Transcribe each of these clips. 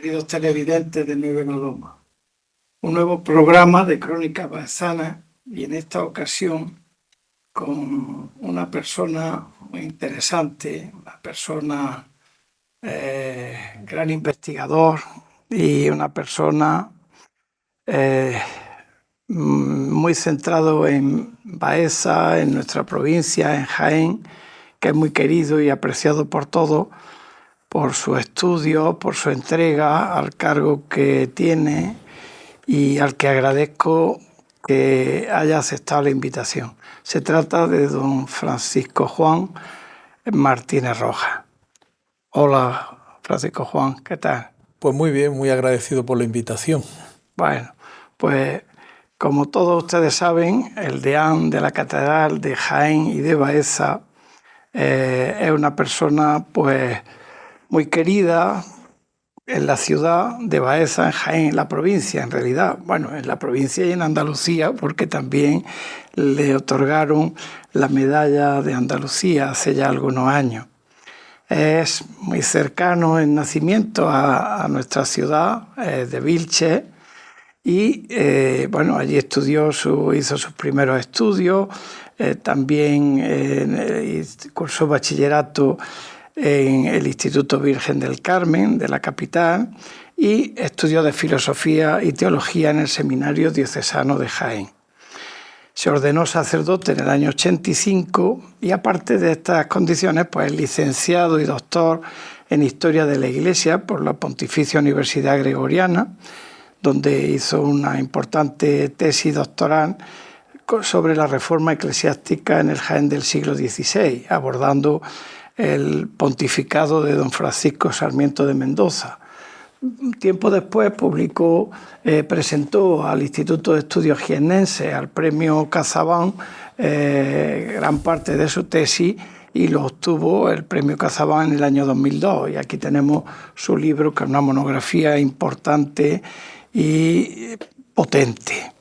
queridos televidentes de Nueve Loma. Un nuevo programa de Crónicas Baezanas y en esta ocasión con una persona muy interesante, una persona gran investigador y una persona muy centrado en Baeza, en nuestra provincia, en Jaén, que es muy querido y apreciado por todos, por su estudio, por su entrega al cargo que tiene y al que agradezco que haya aceptado la invitación. Se trata de don Francisco Juan Martínez Rojas. Hola, Francisco Juan, ¿qué tal? Pues muy bien, muy agradecido por la invitación. Bueno, pues como todos ustedes saben, el deán de la Catedral de Jaén y de Baeza es una persona pues muy querida en la ciudad de Baeza, en Jaén, en la provincia en realidad. Bueno, en la provincia y en Andalucía, porque también le otorgaron la medalla de Andalucía hace ya algunos años. Es muy cercano en nacimiento a nuestra ciudad de Vilches y bueno, allí hizo sus primeros estudios, también cursó bachillerato en el Instituto Virgen del Carmen de la capital y estudió de filosofía y teología en el Seminario Diocesano de Jaén. Se ordenó sacerdote en el año 85 y aparte de estas condiciones, pues es licenciado y doctor en Historia de la Iglesia por la Pontificia Universidad Gregoriana, donde hizo una importante tesis doctoral sobre la reforma eclesiástica en el Jaén del siglo XVI, abordando el pontificado de don Francisco Sarmiento de Mendoza. Tiempo después presentó al Instituto de Estudios Jiennenses al premio Cazabán gran parte de su tesis y lo obtuvo el premio Cazabán en el año 2002. Y aquí tenemos su libro, que es una monografía importante y potente.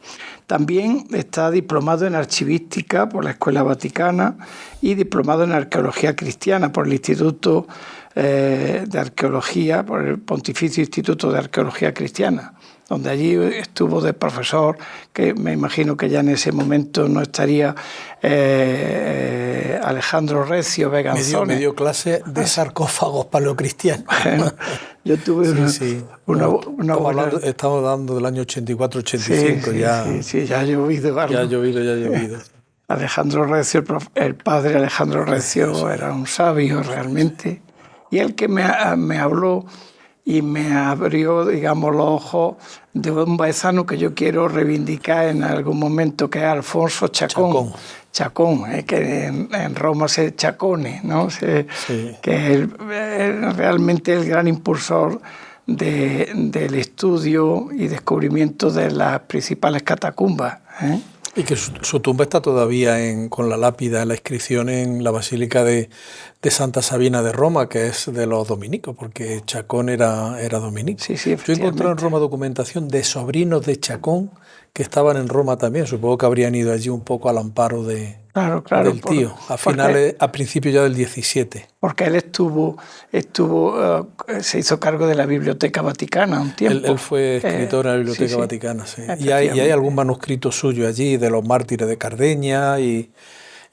También está diplomado en Archivística por la Escuela Vaticana y diplomado en Arqueología Cristiana por el Instituto de Arqueología, por el Pontificio Instituto de Arqueología Cristiana, donde allí estuvo de profesor, que me imagino que ya en ese momento no estaría, Alejandro Recio Veganzone. Me dio clase de sarcófagos paleocristianos. Bueno, yo tuve una buena... Estamos hablando del año 84-85, sí, ya ha llovido algo. Ya ha llovido. Alejandro Recio, el padre Alejandro Recio, era un sabio realmente, y el que me habló y me abrió, digamos, los ojos de un baezano que yo quiero reivindicar en algún momento, que es Alfonso Chacón, que en Roma se Chacone, ¿no? Que es realmente el gran impulsor del estudio y descubrimiento de las principales catacumbas. Y que su tumba está todavía con la lápida, la inscripción en la Basílica de Santa Sabina de Roma, que es de los dominicos, porque Chacón era dominico. Sí, yo encontré en Roma documentación de sobrinos de Chacón que estaban en Roma también. Supongo que habrían ido allí un poco al amparo del tío, a principios ya del 17. Porque él se hizo cargo de la Biblioteca Vaticana un tiempo. Él fue escritor en la Biblioteca Vaticana, sí. Y hay algún manuscrito suyo allí de los mártires de Cardeña y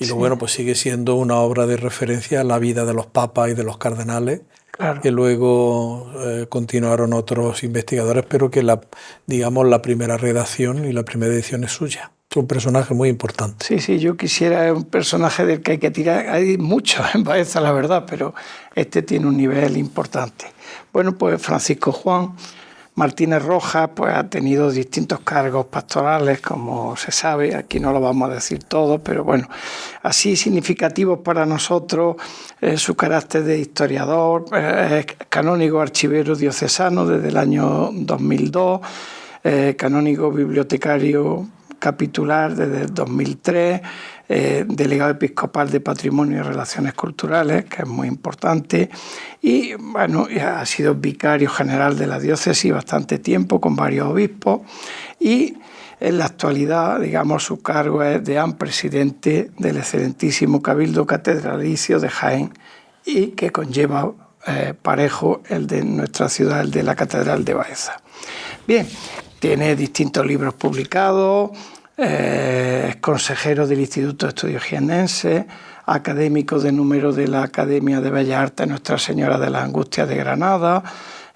lo bueno, pues sigue siendo una obra de referencia a la vida de los papas y de los cardenales, claro, que luego continuaron otros investigadores, pero que la primera redacción y la primera edición es suya. Es un personaje muy importante. Sí, yo quisiera un personaje del que hay que tirar. Hay muchos en Baeza, la verdad, pero este tiene un nivel importante. Bueno, pues Francisco Juan Martínez Rojas pues ha tenido distintos cargos pastorales, como se sabe. Aquí no lo vamos a decir todo, pero bueno, así significativos para nosotros su carácter de historiador. Es canónigo archivero diocesano desde el año 2002, canónigo bibliotecario capitular desde el 2003, delegado episcopal de Patrimonio y Relaciones Culturales, que es muy importante, y bueno, ha sido vicario general de la diócesis bastante tiempo con varios obispos, y en la actualidad, digamos, su cargo es deán presidente del excelentísimo Cabildo Catedralicio de Jaén, y que conlleva parejo el de nuestra ciudad, el de la Catedral de Baeza. Bien, tiene distintos libros publicados, es consejero del Instituto de Estudios Jiennenses, académico de número de la Academia de Bellas Artes Nuestra Señora de las Angustias de Granada,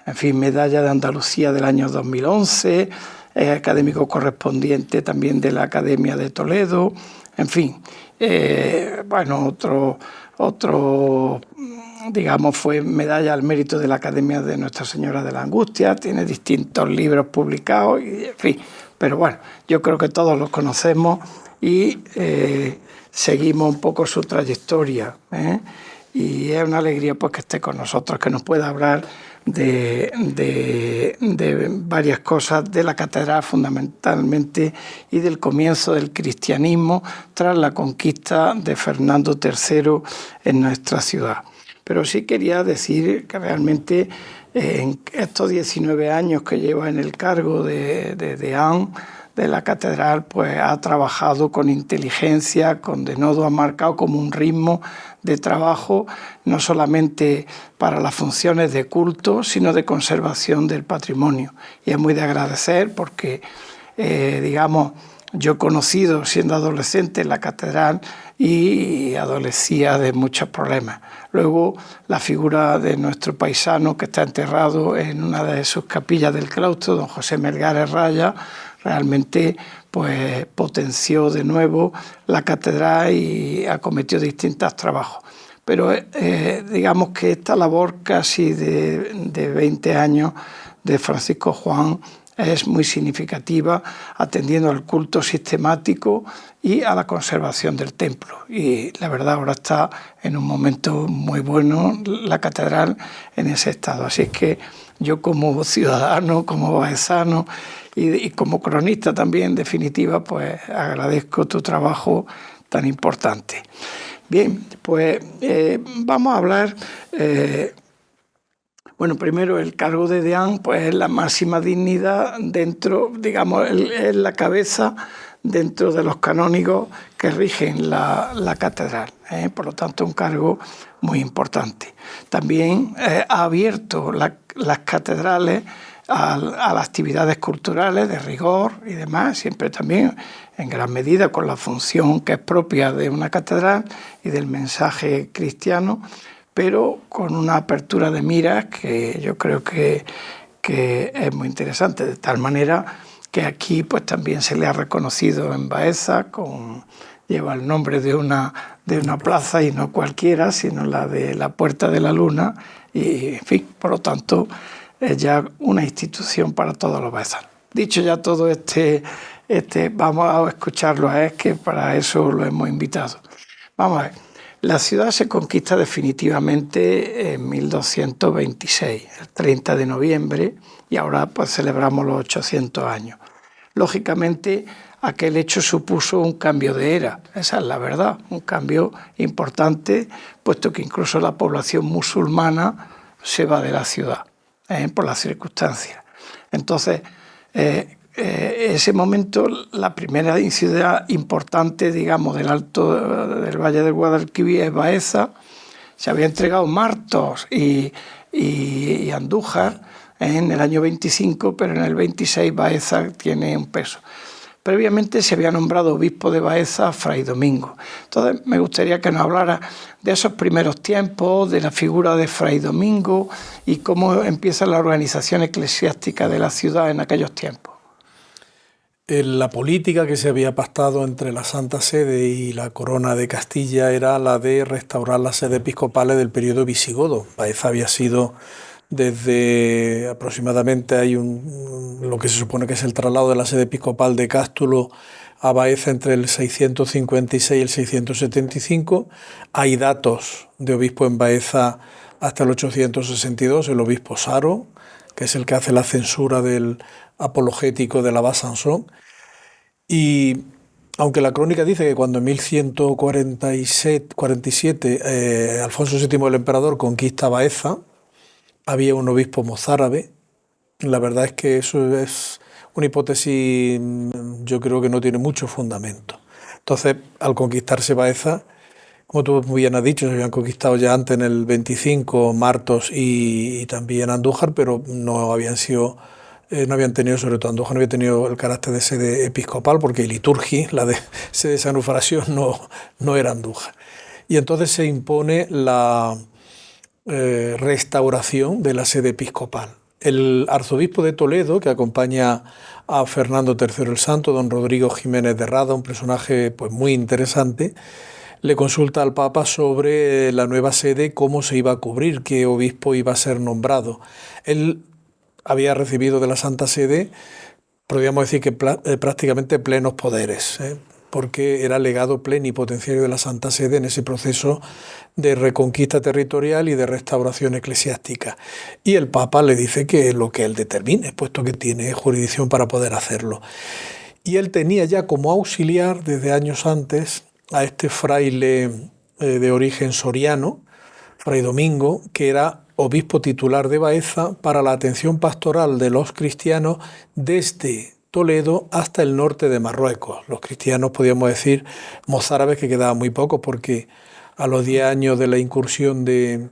en fin, medalla de Andalucía del año 2011, es académico correspondiente también de la Academia de Toledo, en fin, otro, digamos, fue medalla al mérito de la Academia de Nuestra Señora de la Angustia, tiene distintos libros publicados, y, en fin, pero bueno, yo creo que todos los conocemos y seguimos un poco su trayectoria, y es una alegría pues que esté con nosotros, que nos pueda hablar de varias cosas de la catedral fundamentalmente y del comienzo del cristianismo tras la conquista de Fernando III en nuestra ciudad. Pero sí quería decir que realmente en estos 19 años que lleva en el cargo de deán de la catedral, pues ha trabajado con inteligencia, con denodo, ha marcado como un ritmo de trabajo, no solamente para las funciones de culto, sino de conservación del patrimonio. Y es muy de agradecer porque, digamos, yo he conocido siendo adolescente la catedral y adolecía de muchos problemas. Luego, la figura de nuestro paisano que está enterrado en una de sus capillas del claustro, don José Melgares Raya, realmente pues potenció de nuevo la catedral y acometió distintos trabajos. Pero digamos que esta labor casi de 20 años de Francisco Juan es muy significativa, atendiendo al culto sistemático y a la conservación del templo. Y la verdad ahora está en un momento muy bueno la catedral en ese estado. Así es que yo como ciudadano, como baezano y como cronista también, en definitiva, pues agradezco tu trabajo tan importante. Bien, pues vamos a hablar... Bueno, primero el cargo de deán pues es la máxima dignidad dentro, digamos, es la cabeza dentro de los canónigos que rigen la catedral. Por lo tanto, un cargo muy importante. También ha abierto las catedrales a las actividades culturales de rigor y demás, siempre también en gran medida con la función que es propia de una catedral y del mensaje cristiano, pero con una apertura de miras que yo creo que es muy interesante, de tal manera que aquí pues también se le ha reconocido en Baeza, lleva el nombre de una plaza y no cualquiera, sino la de la Puerta de la Luna, y en fin, por lo tanto es ya una institución para todos los baezanos. Dicho ya todo vamos a escucharlo a él, que para eso lo hemos invitado. Vamos a ver. La ciudad se conquista definitivamente en 1226, el 30 de noviembre, y ahora pues celebramos los 800 años. Lógicamente, aquel hecho supuso un cambio de era, esa es la verdad, un cambio importante, puesto que incluso la población musulmana se va de la ciudad, por las circunstancias. Entonces, ese momento, la primera ciudad importante, digamos, del Valle del Guadalquivir es Baeza. Se había entregado Martos y Andújar en el año 25, pero en el 26 Baeza tiene un peso. Previamente se había nombrado obispo de Baeza a Fray Domingo. Entonces me gustaría que nos hablara de esos primeros tiempos, de la figura de Fray Domingo y cómo empieza la organización eclesiástica de la ciudad en aquellos tiempos. La política que se había pactado entre la Santa Sede y la Corona de Castilla era la de restaurar las sedes episcopales del periodo visigodo. Baeza había sido desde aproximadamente lo que se supone que es el traslado de la sede episcopal de Cástulo a Baeza entre el 656 y el 675. Hay datos de obispo en Baeza hasta el 862, el obispo Saro, que es el que hace la censura del apologético de la Besançon. Y aunque la crónica dice que cuando en 1147 Alfonso VII el emperador conquista Baeza, había un obispo mozárabe, la verdad es que eso es una hipótesis, yo creo que no tiene mucho fundamento. Entonces, al conquistarse Baeza, como tú muy bien has dicho, se habían conquistado ya antes en el 25 Martos y también Andújar, pero no habían sido, no habían tenido, sobre todo Andújar no había tenido el carácter de sede episcopal, porque Liturgi, la de sede de San Eufrasio, no era Andújar. Y entonces se impone la restauración de la sede episcopal. El arzobispo de Toledo, que acompaña a Fernando III el Santo, don Rodrigo Jiménez de Rada, un personaje pues muy interesante, le consulta al Papa sobre la nueva sede, cómo se iba a cubrir, qué obispo iba a ser nombrado. Él había recibido de la Santa Sede, podríamos decir que prácticamente plenos poderes, porque era legado plenipotenciario de la Santa Sede en ese proceso de reconquista territorial y de restauración eclesiástica. Y el Papa le dice que lo que él determine, puesto que tiene jurisdicción para poder hacerlo. Y él tenía ya como auxiliar desde años antes a este fraile de origen soriano, Fray Domingo, que era obispo titular de Baeza para la atención pastoral de los cristianos desde Toledo hasta el norte de Marruecos. Los cristianos, podríamos decir, mozárabes, que quedaban muy pocos, porque a los 10 años de la incursión de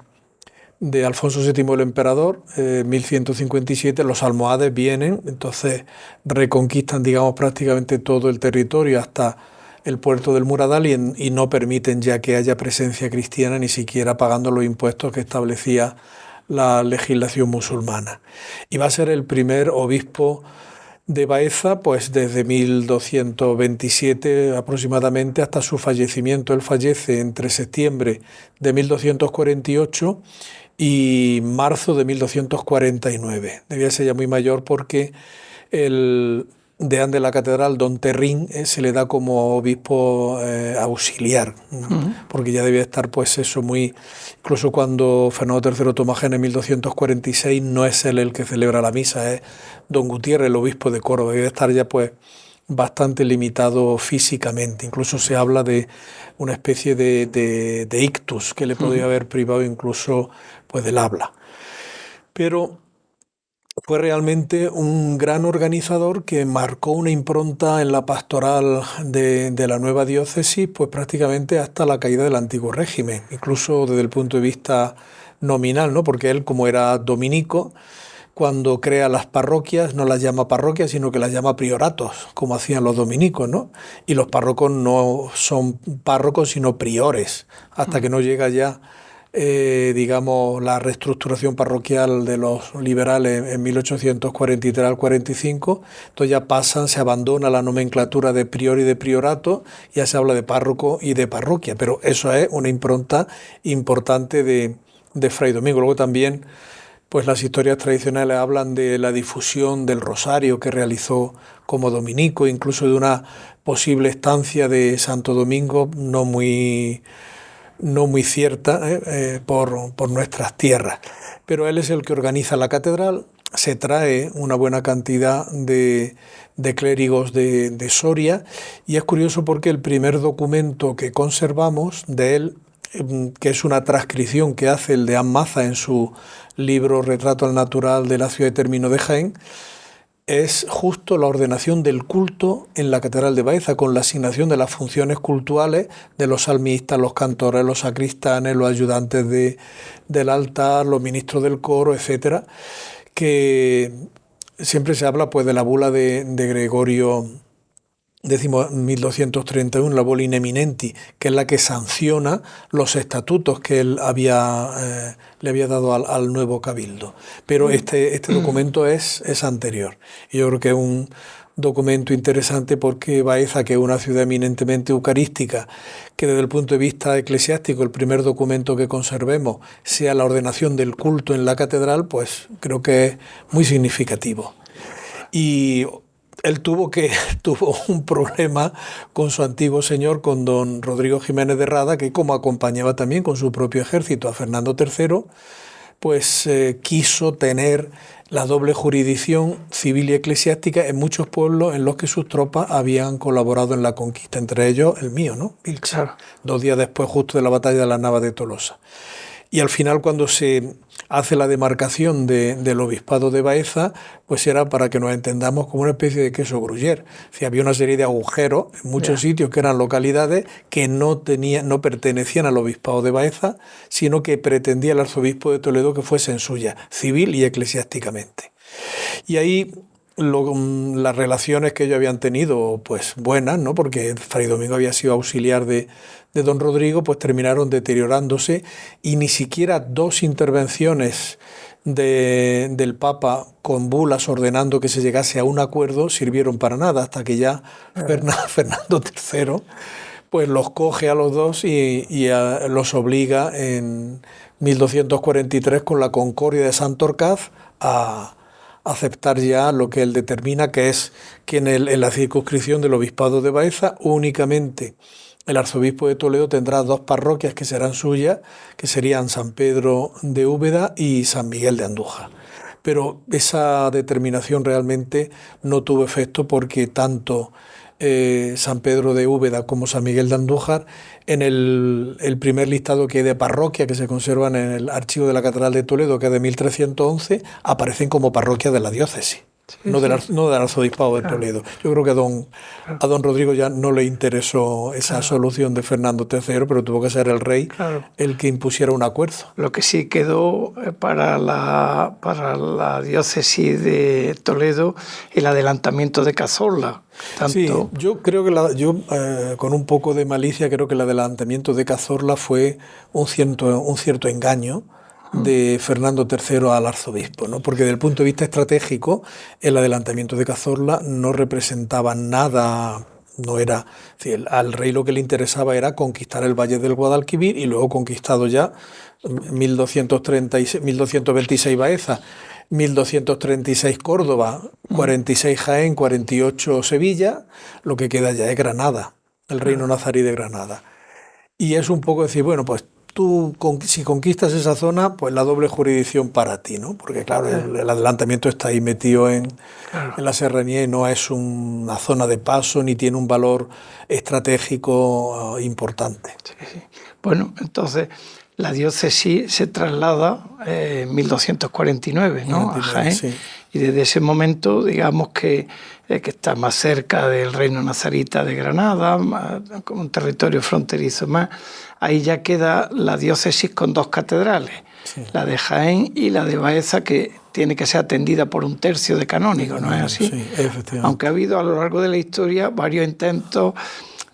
Alfonso VII el Emperador, 1157, los almohades vienen, entonces reconquistan, digamos, prácticamente todo el territorio hasta el puerto del Muradal y no permiten ya que haya presencia cristiana, ni siquiera pagando los impuestos que establecía la legislación musulmana. Y va a ser el primer obispo de Baeza pues desde 1227 aproximadamente hasta su fallecimiento. Él fallece entre septiembre de 1248 y marzo de 1249. Debía ser ya muy mayor porque el deán de la catedral, don Terrín, se le da como obispo auxiliar, porque ya debía estar pues eso muy... Incluso cuando Fernando III toma Jaén en 1246 no es él el que celebra la misa, es don Gutiérrez, el obispo de Córdoba. Debe estar ya pues bastante limitado físicamente. Incluso se habla de una especie de ictus que le podría haber privado incluso pues del habla. Pero fue realmente un gran organizador que marcó una impronta en la pastoral de la nueva diócesis, pues prácticamente hasta la caída del antiguo régimen, incluso desde el punto de vista nominal, ¿no? Porque él, como era dominico, cuando crea las parroquias no las llama parroquias, sino que las llama prioratos, como hacían los dominicos, ¿no? Y los párrocos no son párrocos, sino priores, hasta que no llega ya digamos, la reestructuración parroquial de los liberales en 1843 al 45, entonces ya se abandona la nomenclatura de prior y de priorato, ya se habla de párroco y de parroquia, pero eso es una impronta importante de Fray Domingo. Luego también, pues las historias tradicionales hablan de la difusión del rosario que realizó como dominico, incluso de una posible estancia de Santo Domingo no muy cierta por nuestras tierras. Pero él es el que organiza la catedral, se trae una buena cantidad de clérigos de Soria, y es curioso porque el primer documento que conservamos de él, que es una transcripción que hace el deán Maza en su libro Retrato al Natural de la ciudad de Término de Jaén, es justo la ordenación del culto en la Catedral de Baeza, con la asignación de las funciones cultuales de los salmistas, los cantores, los sacristanes, los ayudantes del altar, los ministros del coro, etcétera, que siempre se habla pues de la bula de Gregorio X, 1231, la bula in eminenti, que es la que sanciona los estatutos que él le había dado al nuevo cabildo. Pero este documento es anterior. Y yo creo que es un documento interesante porque Baeza, que es una ciudad eminentemente eucarística, que desde el punto de vista eclesiástico el primer documento que conservemos sea la ordenación del culto en la catedral, pues creo que es muy significativo. Y él tuvo un problema con su antiguo señor, con don Rodrigo Jiménez de Rada, que como acompañaba también con su propio ejército a Fernando III, pues quiso tener la doble jurisdicción civil y eclesiástica en muchos pueblos en los que sus tropas habían colaborado en la conquista, entre ellos el mío, ¿no? Vilches, claro. 2 días después justo de la batalla de la Nava de Tolosa. Y al final, cuando se hace la demarcación del obispado de Baeza, pues era, para que nos entendamos, como una especie de queso gruyère. O había una serie de agujeros en muchos sitios que eran localidades que no pertenecían al obispado de Baeza, sino que pretendía el arzobispo de Toledo que fuesen suyas, civil y eclesiásticamente. Y ahí las relaciones que ellos habían tenido, pues buenas, ¿no? Porque Fray Domingo había sido auxiliar de don Rodrigo, pues terminaron deteriorándose, y ni siquiera 2 intervenciones del Papa con bulas ordenando que se llegase a un acuerdo sirvieron para nada, hasta que ya Fernando III pues los coge a los dos y los obliga en 1243 con la Concordia de Santorcaz a aceptar ya lo que él determina, que es que en la circunscripción del obispado de Baeza únicamente el arzobispo de Toledo tendrá 2 parroquias que serán suyas, que serían San Pedro de Úbeda y San Miguel de Andújar. Pero esa determinación realmente no tuvo efecto, porque tanto San Pedro de Úbeda como San Miguel de Andújar, en el primer listado que hay de parroquia que se conservan en el archivo de la Catedral de Toledo, que es de 1311, aparecen como parroquia de la diócesis. No del arzobispado de Toledo. Yo creo que a don Rodrigo ya no le interesó esa solución de Fernando III, pero tuvo que ser el rey el que impusiera un acuerdo. Lo que sí quedó para la diócesis de Toledo el adelantamiento de Cazorla. Sí, yo creo que con un poco de malicia creo que el adelantamiento de Cazorla fue un cierto engaño de Fernando III al arzobispo, ¿no? Porque desde el punto de vista estratégico el adelantamiento de Cazorla no representaba nada, no era, es decir, al rey lo que le interesaba era conquistar el Valle del Guadalquivir, y luego conquistado ya 1226 Baeza, 1236 Córdoba, 46 Jaén, 48 Sevilla, lo que queda ya es Granada, el reino nazarí de Granada. Y es un poco decir, bueno, pues tú, si conquistas esa zona, pues la doble jurisdicción para ti, ¿no? Porque claro, el adelantamiento está ahí metido en la serranía, y no es una zona de paso ni tiene un valor estratégico importante. Sí. Bueno, entonces la diócesis se traslada en 1249, ¿no? A Jaén. Sí. Y desde ese momento, digamos que está más cerca del reino nazarita de Granada, con un territorio fronterizo más. Ahí ya queda la diócesis con 2 catedrales, la de Jaén y la de Baeza, que tiene que ser atendida por 1/3 de canónigos, ¿no es así? Sí, efectivamente. Aunque ha habido a lo largo de la historia varios intentos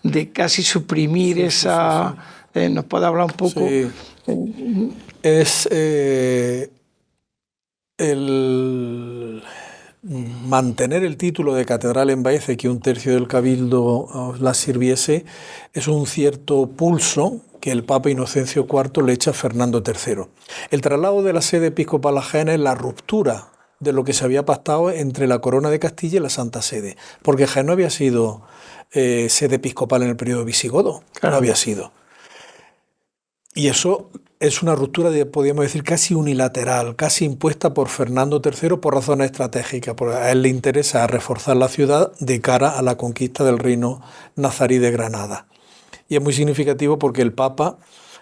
de casi suprimir esa... ¿nos puede hablar un poco? Sí. Es el mantener el título de catedral en Baeza y que 1/3 del cabildo la sirviese, es un cierto pulso que el Papa Inocencio IV le echa a Fernando III. El traslado de la sede episcopal a Jaén es la ruptura de lo que se había pactado entre la Corona de Castilla y la Santa Sede, porque Jaén no había sido sede episcopal en el periodo visigodo, no había sido. Y eso es una ruptura, podríamos decir, casi unilateral, casi impuesta por Fernando III por razones estratégicas, porque a él le interesa reforzar la ciudad de cara a la conquista del reino nazarí de Granada. Y es muy significativo porque el Papa,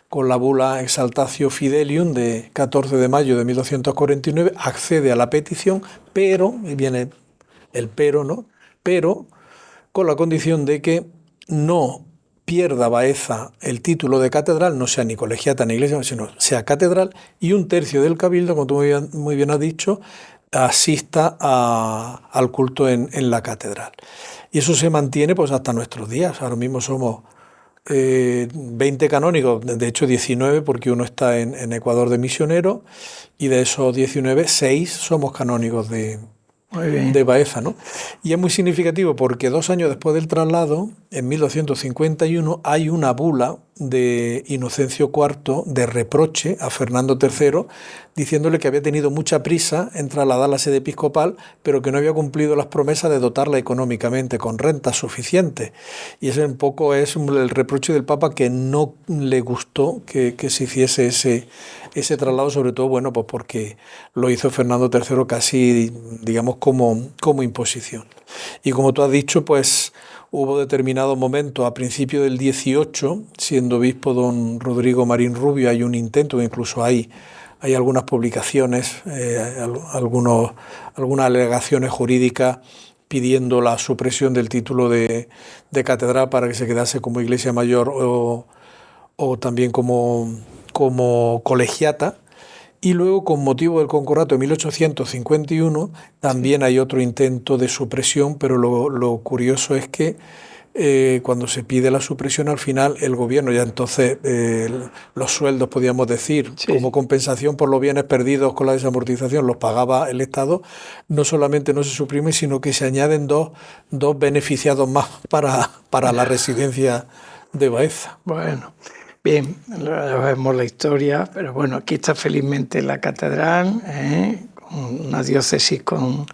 con la bula Exaltatio Fidelium de 14 de mayo de 1249, accede a la petición, pero, y viene el pero, ¿no? Pero con la condición de que no pierda Baeza el título de catedral, no sea ni colegiata ni iglesia, sino sea catedral, y 1/3 del cabildo, como tú muy bien has dicho, asista al culto en la catedral. Y eso se mantiene pues hasta nuestros días. Ahora mismo somos 20 canónigos, de hecho 19, porque uno está en Ecuador de misionero, y de esos 19, 6 somos canónigos de Baeza, ¿no? Y es muy significativo porque 2 años después del traslado, en 1251, hay una bula de Inocencio IV de reproche a Fernando III, diciéndole que había tenido mucha prisa en trasladar la sede episcopal, pero que no había cumplido las promesas de dotarla económicamente con rentas suficientes. Y ese un poco es el reproche del Papa, que no le gustó que se hiciese ese traslado, sobre todo, bueno, pues porque lo hizo Fernando III casi, digamos, como imposición. Y como tú has dicho, pues hubo determinados momentos, a principios del 18, siendo obispo don Rodrigo Marín Rubio, hay un intento, incluso hay hay algunas publicaciones, algunas alegaciones jurídicas pidiendo la supresión del título de catedral para que se quedase como iglesia mayor o también como colegiata. Y luego, con motivo del concordato de 1851, también hay otro intento de supresión, pero lo curioso es que cuando se pide la supresión, al final el gobierno, ya entonces los sueldos, podríamos decir, como compensación por los bienes perdidos con la desamortización, los pagaba el Estado. No solamente no se suprime, sino que se añaden dos beneficiados más para la residencia de Baeza. Bueno, bien, vemos la historia, pero bueno, aquí está felizmente la catedral, una diócesis con...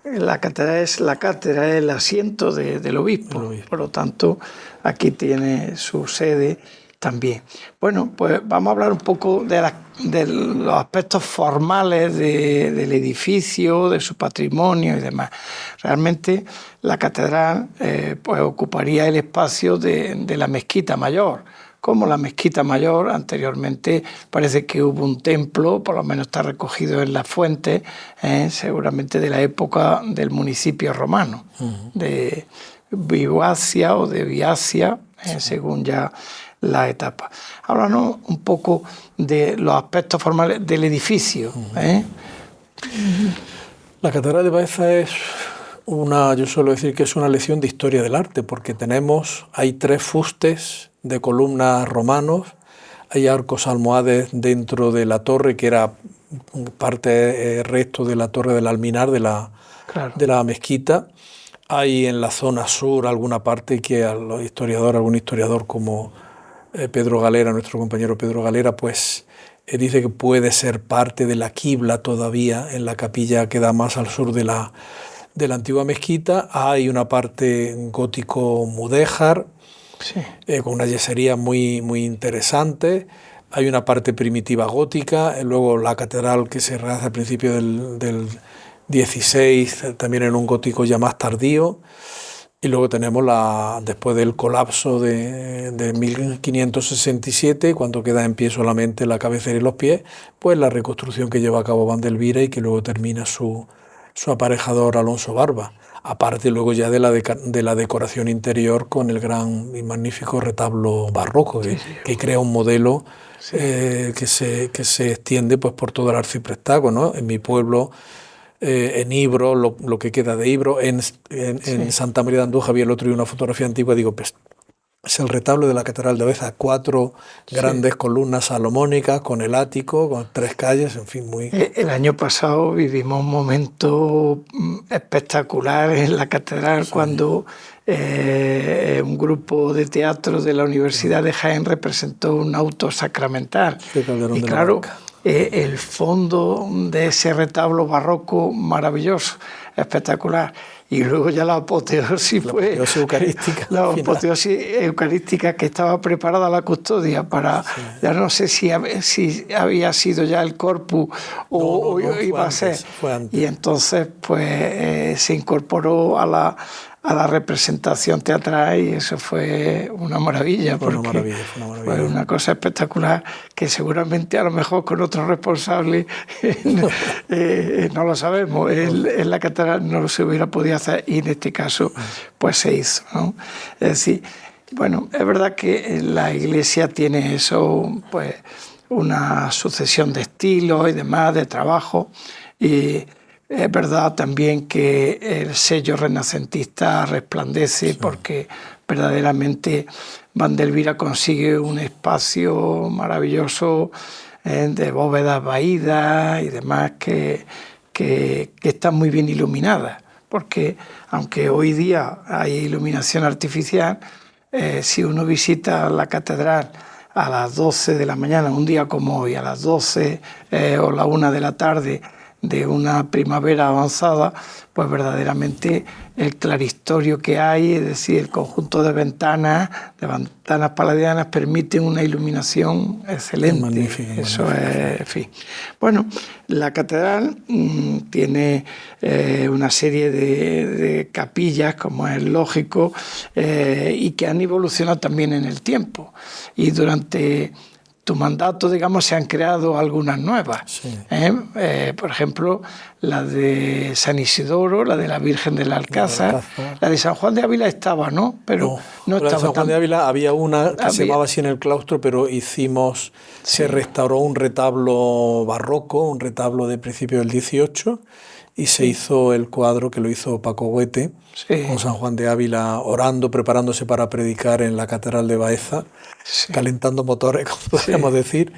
La cátedra es el asiento del obispo, por lo tanto, aquí tiene su sede también. Bueno, pues vamos a hablar un poco de los aspectos formales del edificio, de su patrimonio y demás. Realmente la catedral pues ocuparía el espacio de la mezquita mayor. Como la mezquita mayor, anteriormente parece que hubo un templo, por lo menos está recogido en las fuentes, seguramente de la época del municipio romano, de Vivacia o de Viacia, según ya la etapa. Háblanos un poco de los aspectos formales del edificio. La Catedral de Baeza es yo suelo decir que es una lección de historia del arte, porque hay 3 fustes de columnas romanos, hay arcos almohades dentro de la torre, que era resto de la torre del alminar de la mezquita. Hay en la zona sur alguna parte que algún historiador como Pedro Galera, nuestro compañero Pedro Galera, pues dice que puede ser parte de la quibla todavía, en la capilla que da más al sur de la antigua mezquita. Hay una parte gótico mudéjar, con una yesería muy, muy interesante. Hay una parte primitiva gótica, luego la catedral que se rehace a principios del 16, también en un gótico ya más tardío. Y luego tenemos, después del colapso de 1567, cuando queda en pie solamente la cabecera y los pies, pues la reconstrucción que lleva a cabo Vandelvira y que luego termina su aparejador Alonso Barba. Aparte luego ya de la decoración interior con el gran y magnífico retablo barroco, que crea un modelo que se extiende pues por todo el arciprestazgo, ¿no? En mi pueblo, en Ibro, lo que queda de Ibro, en Santa María de Andújar, había el otro día una fotografía antigua, digo, pues es el retablo de la Catedral de Baeza, 4 grandes columnas salomónicas con el ático, con 3 calles, en fin, muy... El año pasado vivimos un momento espectacular en la catedral cuando un grupo de teatro de la Universidad de Jaén representó un auto sacramental. Y claro, el fondo de ese retablo barroco maravilloso, espectacular. Y luego ya la apoteosis fue... La apoteosis eucarística, que estaba preparada la custodia para... Ya no sé si había sido ya el corpus o iba a ser. Y entonces pues se incorporó a la representación teatral y eso fue una maravilla. Fue una cosa espectacular que seguramente a lo mejor con otros responsables no lo sabemos. En la catedral no se hubiera podido hacer y en este caso pues se hizo, ¿no? Es decir, bueno, es verdad que la iglesia tiene eso, pues una sucesión de estilos y demás, de trabajo, y es verdad también que el sello renacentista resplandece porque verdaderamente Vandelvira consigue un espacio maravilloso de bóvedas vaídas y demás que están muy bien iluminadas, porque aunque hoy día hay iluminación artificial, si uno visita la catedral a las 12 de la mañana, un día como hoy, a las 12 o la 1 de la tarde, de una primavera avanzada, pues verdaderamente el claristorio que hay, es decir, el conjunto de ventanas paladianas, permite una iluminación excelente. Magnífico. Eso es, en fin. Bueno, la catedral tiene una serie de capillas, como es lógico, y que han evolucionado también en el tiempo. Y durante tu mandato, digamos, se han creado algunas nuevas. Sí. Por ejemplo, la de San Isidoro, la de la Virgen del Alcázar. La de San Juan de Ávila estaba, ¿no? Pero no estaba. La de San Juan de Ávila había una que se llamaba así en el claustro, pero se restauró un retablo barroco, un retablo de principio del 18, y se hizo el cuadro que lo hizo Paco Goete, con San Juan de Ávila orando, preparándose para predicar en la Catedral de Baeza, calentando motores, como podríamos decir.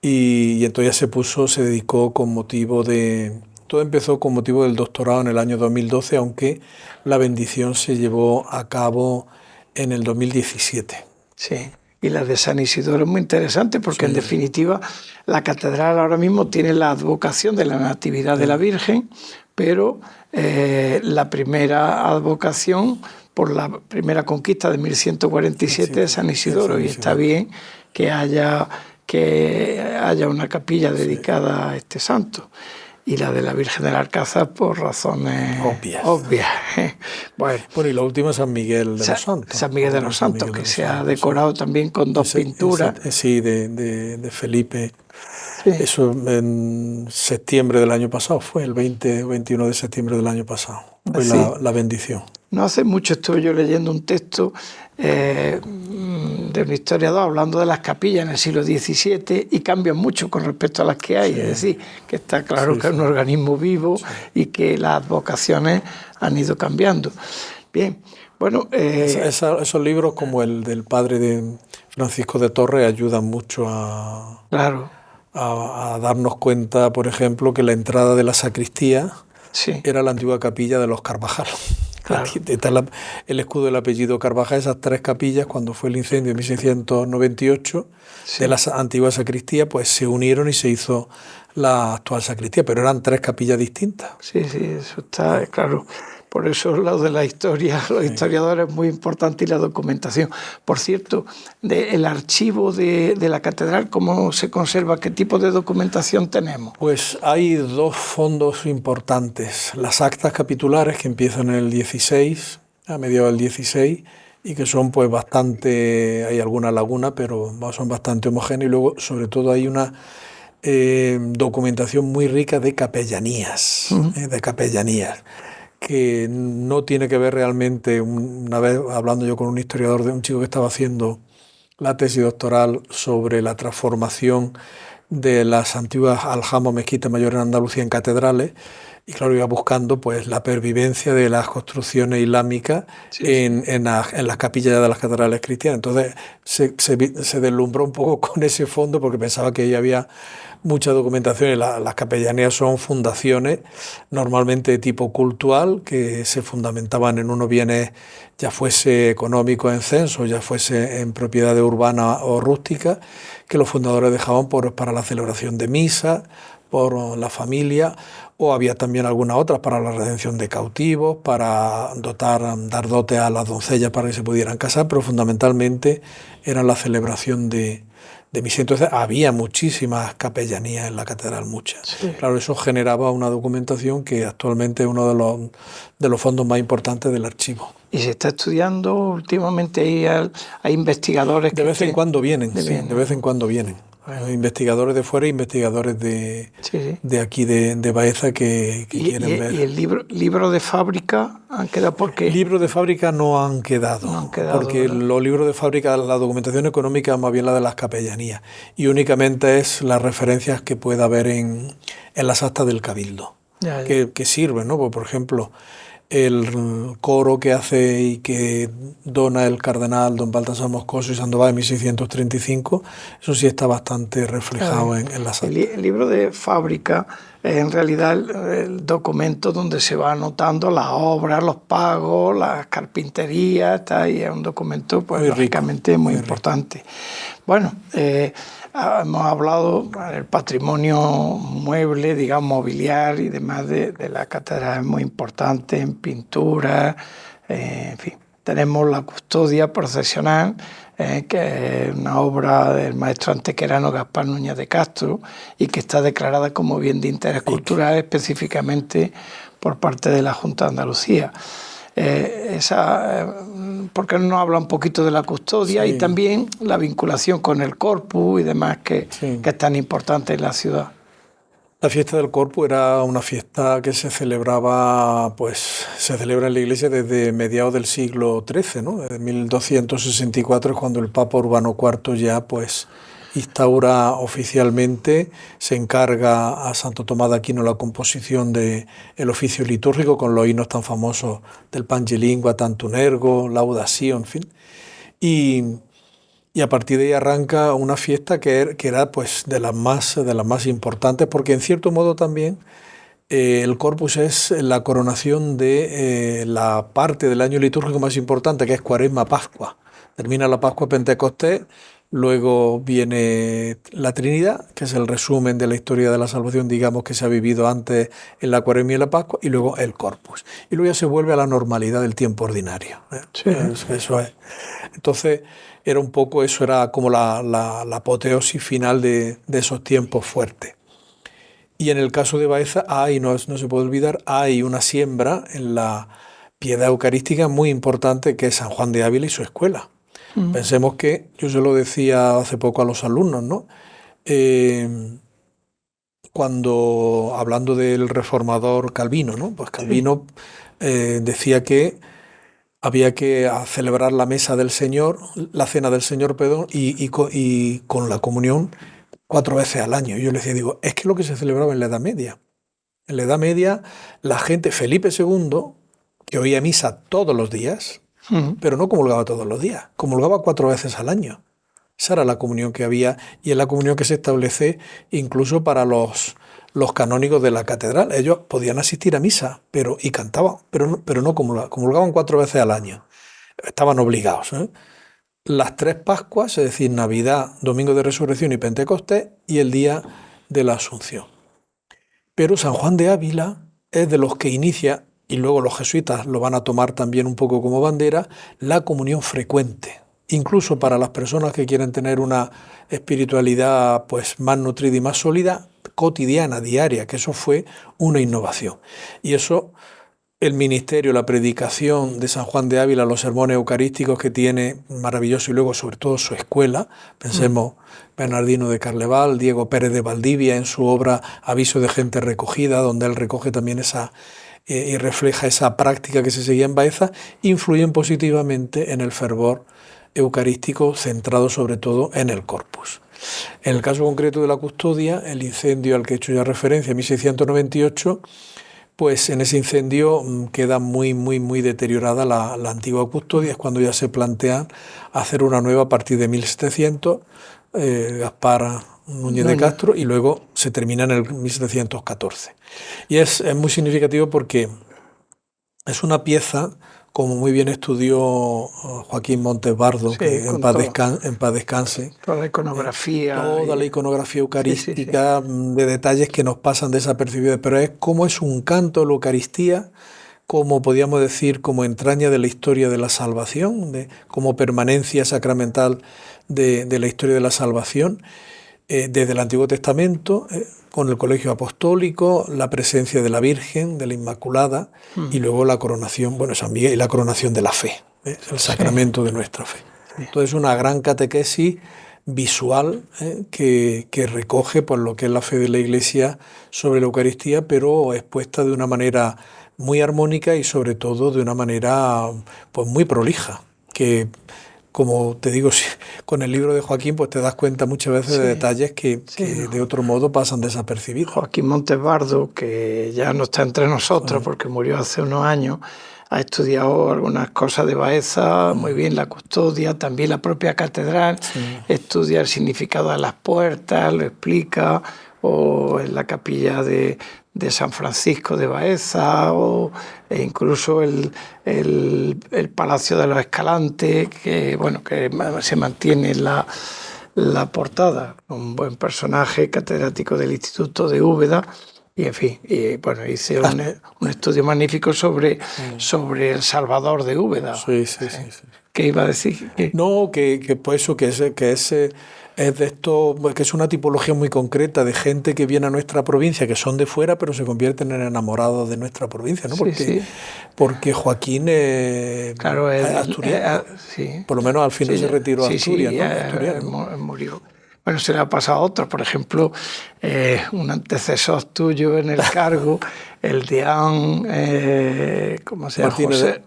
Y entonces se dedicó con motivo de... Todo empezó con motivo del doctorado en el año 2012, aunque la bendición se llevó a cabo en el 2017. Sí, y la de San Isidoro es muy interesante porque en definitiva la catedral ahora mismo tiene la advocación de la Natividad de la Virgen, pero la primera advocación por la primera conquista de 1147 de San Isidoro, y está bien que haya una capilla dedicada a este santo. Y la de la Virgen del Alcázar por razones obvias. Bueno, y la última San Miguel de los Santos. San Miguel de los Santos, que se ha decorado también con dos pinturas. De Felipe. Sí. Eso en septiembre del año pasado, fue el 20 o 21 de septiembre del año pasado. Fue la bendición. No hace mucho estuve yo leyendo un texto de un historiador hablando de las capillas en el siglo XVII y cambian mucho con respecto a las que hay. Es decir, que está claro que es un organismo vivo y que las vocaciones han ido cambiando. Bien, bueno... esos libros como el del padre de Francisco de Torres ayudan mucho a darnos cuenta, por ejemplo, que la entrada de la sacristía era la antigua capilla de los Carvajal. Claro. Aquí está el escudo del apellido Carvajal, esas tres capillas, cuando fue el incendio en 1698 de la antigua sacristía, pues se unieron y se hizo la actual sacristía, pero eran tres capillas distintas. Sí, eso está claro. Por eso lo de la historia, los historiadores, es muy importante, y la documentación. Por cierto, el archivo de la catedral, ¿cómo se conserva? ¿Qué tipo de documentación tenemos? Pues hay dos fondos importantes. Las actas capitulares, que empiezan en el 16, a mediados del 16, y que son pues bastante, hay alguna laguna, pero son bastante homogéneas. Y luego, sobre todo, hay una documentación muy rica de capellanías, que no tiene que ver realmente. Una vez hablando yo con un historiador de un chico que estaba haciendo la tesis doctoral sobre la transformación de las antiguas aljamos, mezquitas mayores en Andalucía en catedrales, y claro, iba buscando pues la pervivencia de las construcciones islámicas en las capillas de las catedrales cristianas. Entonces se deslumbró un poco con ese fondo porque pensaba que ahí había mucha documentación. Las capellanías son fundaciones normalmente de tipo cultural que se fundamentaban en unos bienes, ya fuese económico en censo, ya fuese en propiedades urbanas o rústicas, que los fundadores dejaban para la celebración de misa, por la familia, o había también algunas otras para la redención de cautivos, para dar dote a las doncellas para que se pudieran casar, pero fundamentalmente era la celebración de misa. Entonces había muchísimas capellanías en la catedral, muchas. Sí. Claro, eso generaba una documentación que actualmente es uno de los fondos más importantes del archivo. ¿Y se está estudiando últimamente? Hay investigadores que... De vez en cuando vienen. Hay investigadores de fuera e investigadores de aquí de Baeza que quieren ver. ¿Y el libro de fábrica han quedado? Porque libros de fábrica no han quedado, porque ¿verdad? Los libros de fábrica, la documentación económica es más bien la de las capellanías, y únicamente es las referencias que pueda haber en las actas del Cabildo, que sirven, ¿no? Pues, por ejemplo, el coro que hace y que dona el cardenal don Baltasar Moscoso y Sandoval en 1635, eso sí está bastante reflejado en las actas. El libro de fábrica es en realidad el documento donde se va anotando las obras, los pagos, las carpinterías, está ahí, es un documento pues lógicamente muy importante. Bueno, hemos hablado del patrimonio mueble, digamos, mobiliario y demás de la catedral, es muy importante en pintura, en fin. Tenemos la custodia procesional, que es una obra del maestro antequerano Gaspar Núñez de Castro y que está declarada como bien de interés cultural específicamente por parte de la Junta de Andalucía. Esa ¿por qué no nos habla un poquito de la custodia y también la vinculación con el Corpus y demás que es tan importante en la ciudad? La fiesta del Corpus era una fiesta que se celebraba, pues se celebra en la iglesia desde mediados del siglo XIII, ¿no? Desde 1264 es cuando el Papa Urbano IV ya pues instaura oficialmente, se encarga a Santo Tomás de Aquino la composición del oficio litúrgico con los himnos tan famosos del Pange Lingua, Tantum Ergo, Laudatio, en fin. Y a partir de ahí arranca una fiesta que era pues de las más importantes, porque en cierto modo también el Corpus es la coronación de la parte del año litúrgico más importante, que es Cuaresma-Pascua. Termina la Pascua Pentecostés, luego viene la Trinidad, que es el resumen de la historia de la salvación, digamos, que se ha vivido antes en la Cuaresma y en la Pascua, y luego el Corpus. Y luego ya se vuelve a la normalidad del tiempo ordinario. Sí. Eso es. Entonces, era un poco, eso era como la apoteosis final de esos tiempos fuertes. Y en el caso de Baeza, no se puede olvidar, hay una siembra en la piedad eucarística muy importante, que es San Juan de Ávila y su escuela. Pensemos que, yo se lo decía hace poco a los alumnos, ¿no? Cuando, hablando del reformador Calvino, ¿no? Pues Calvino decía que había que celebrar la mesa del Señor, la cena del Señor, perdón, y con la comunión 4 veces al año. Y yo le decía, es que es lo que se celebraba en la Edad Media. En la Edad Media, la gente, Felipe II, que oía misa todos los días, pero no comulgaba todos los días, comulgaba 4 veces al año. Esa era la comunión que había, y es la comunión que se establece incluso para los canónigos de la catedral. Ellos podían asistir a misa y cantaban, pero no comulgaban 4 veces al año. Estaban obligados, ¿eh? Las 3 Pascuas, es decir, Navidad, Domingo de Resurrección y Pentecostés, y el día de la Asunción. Pero San Juan de Ávila es de los que inicia, y luego los jesuitas lo van a tomar también un poco como bandera, la comunión frecuente. Incluso para las personas que quieren tener una espiritualidad pues más nutrida y más sólida, cotidiana, diaria, que eso fue una innovación. Y eso, el ministerio, la predicación de San Juan de Ávila, los sermones eucarísticos que tiene, maravilloso, y luego sobre todo su escuela, pensemos Bernardino de Carleval, Diego Pérez de Valdivia en su obra Aviso de gente recogida, donde él recoge también y refleja esa práctica que se seguía en Baeza, influyen positivamente en el fervor eucarístico centrado sobre todo en el Corpus. En el caso concreto de la custodia, el incendio al que he hecho ya referencia, en 1698, pues en ese incendio queda muy deteriorada la antigua custodia. Es cuando ya se plantean hacer una nueva a partir de 1700, Gaspar Núñez de Castro, y luego se termina en el 1714. Y es muy significativo porque es una pieza, como muy bien estudió Joaquín Montes Bardo, que en paz descanse. Toda la iconografía. Toda la iconografía eucarística, de detalles que nos pasan desapercibidos, pero es como es un canto a la Eucaristía, como podríamos decir, como entraña de la historia de la salvación, como permanencia sacramental de la historia de la salvación, desde el Antiguo Testamento, con el colegio apostólico, la presencia de la Virgen, de la Inmaculada, y luego la coronación, San Miguel, y la coronación de la fe, el sacramento de nuestra fe. Entonces, una gran catequesis visual que recoge pues, lo que es la fe de la Iglesia sobre la Eucaristía, pero expuesta de una manera muy armónica y sobre todo de una manera pues, muy prolija, que, como te digo, con el libro de Joaquín pues te das cuenta muchas veces de detalles que de otro modo pasan desapercibidos. Joaquín Montes Bardo, que ya no está entre nosotros porque murió hace unos años, ha estudiado algunas cosas de Baeza, muy bien, la custodia, también la propia catedral, estudia el significado de las puertas, lo explica, o en la capilla de San Francisco de Baeza, e incluso el Palacio de los Escalantes, que se mantiene en la portada. Un buen personaje, catedrático del Instituto de Úbeda, y en fin, hice un estudio magnífico sobre el Salvador de Úbeda. Sí. ¿Qué iba a decir? No, pues eso, es de esto, que es una tipología muy concreta de gente que viene a nuestra provincia, que son de fuera, pero se convierten en enamorados de nuestra provincia, ¿no? Porque Joaquín claro, asturiano, sí. Por lo menos al final se retiró a Asturias, ¿no? Asturiano. Murió. Bueno, se le ha pasado a otros. Por ejemplo, un antecesor tuyo en el cargo, el deán, ¿cómo se llama?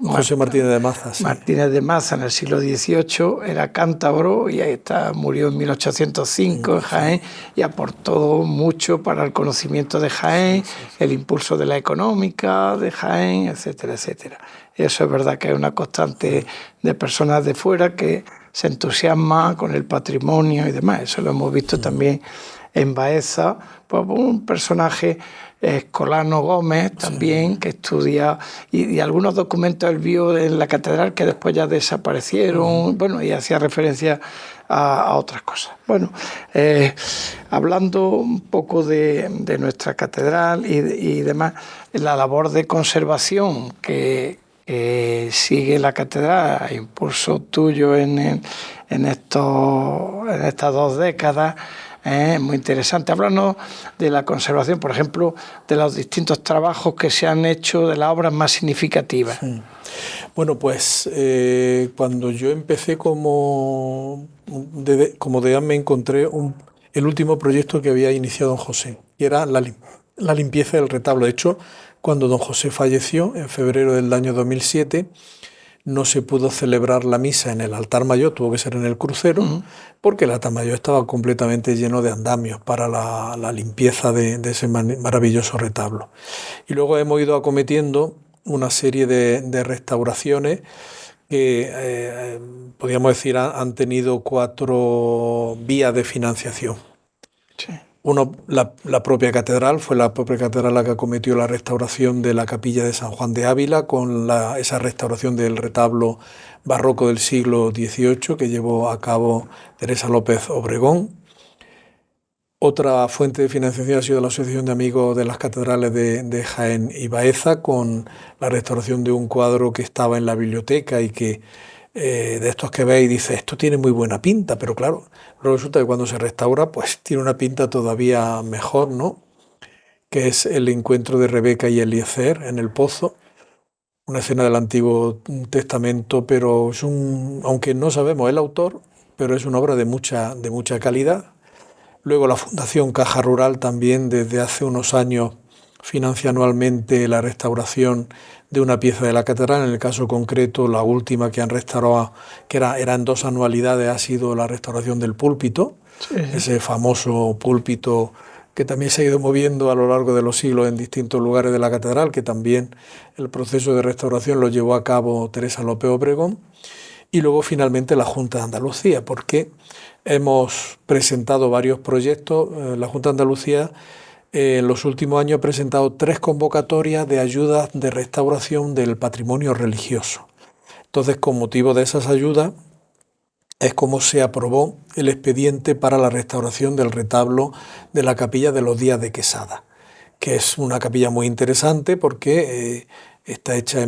José Martínez de Maza. Sí. Martínez de Maza, en el siglo XVIII, era cántabro y ahí está, murió en 1805 en Jaén y aportó mucho para el conocimiento de Jaén, el impulso de la económica de Jaén, etcétera, etcétera. Y eso es verdad que hay una constante de personas de fuera que se entusiasma con el patrimonio y demás. Eso lo hemos visto también en Baeza, pues un personaje, Escolano Gómez, también, que estudia, y algunos documentos él vio en la catedral que después ya desaparecieron, bueno, y hacía referencia a otras cosas. Bueno, hablando un poco de nuestra catedral y demás, la labor de conservación que sigue la catedral a impulso tuyo en estas 2 décadas, es muy interesante. Háblanos de la conservación, por ejemplo, de los distintos trabajos que se han hecho, de las obras más significativas. Sí. Bueno, pues cuando yo empecé como deán me encontré el último proyecto que había iniciado don José, que era la limpieza del retablo. De hecho, cuando don José falleció en febrero del año 2007, no se pudo celebrar la misa en el altar mayor, tuvo que ser en el crucero, porque el altar mayor estaba completamente lleno de andamios para la limpieza de ese maravilloso retablo. Y luego hemos ido acometiendo una serie de restauraciones que, podríamos decir, han tenido 4 vías de financiación. Sí. Uno, la propia catedral, fue la propia catedral la que acometió la restauración de la capilla de San Juan de Ávila, con esa restauración del retablo barroco del siglo XVIII que llevó a cabo Teresa López Obregón. Otra fuente de financiación ha sido la Asociación de Amigos de las Catedrales de Jaén y Baeza, con la restauración de un cuadro que estaba en la biblioteca y que de estos que veis dice, esto tiene muy buena pinta, pero claro, resulta que cuando se restaura pues tiene una pinta todavía mejor, ¿no? Que es el encuentro de Rebeca y Eliezer en el pozo, una escena del Antiguo Testamento, pero es aunque no sabemos el autor, pero es una obra de mucha calidad. Luego la Fundación Caja Rural también desde hace unos años financia anualmente la restauración de una pieza de la catedral. En el caso concreto, la última que han restaurado, que era en 2 anualidades, ha sido la restauración del púlpito, ese famoso púlpito que también se ha ido moviendo a lo largo de los siglos en distintos lugares de la catedral, que también el proceso de restauración lo llevó a cabo Teresa López Obregón. Y luego finalmente la Junta de Andalucía, porque hemos presentado varios proyectos. La Junta de Andalucía en los últimos años ha presentado 3 convocatorias de ayudas de restauración del patrimonio religioso. Entonces, con motivo de esas ayudas, es como se aprobó el expediente para la restauración del retablo de la capilla de los Días de Quesada, que es una capilla muy interesante porque está hecha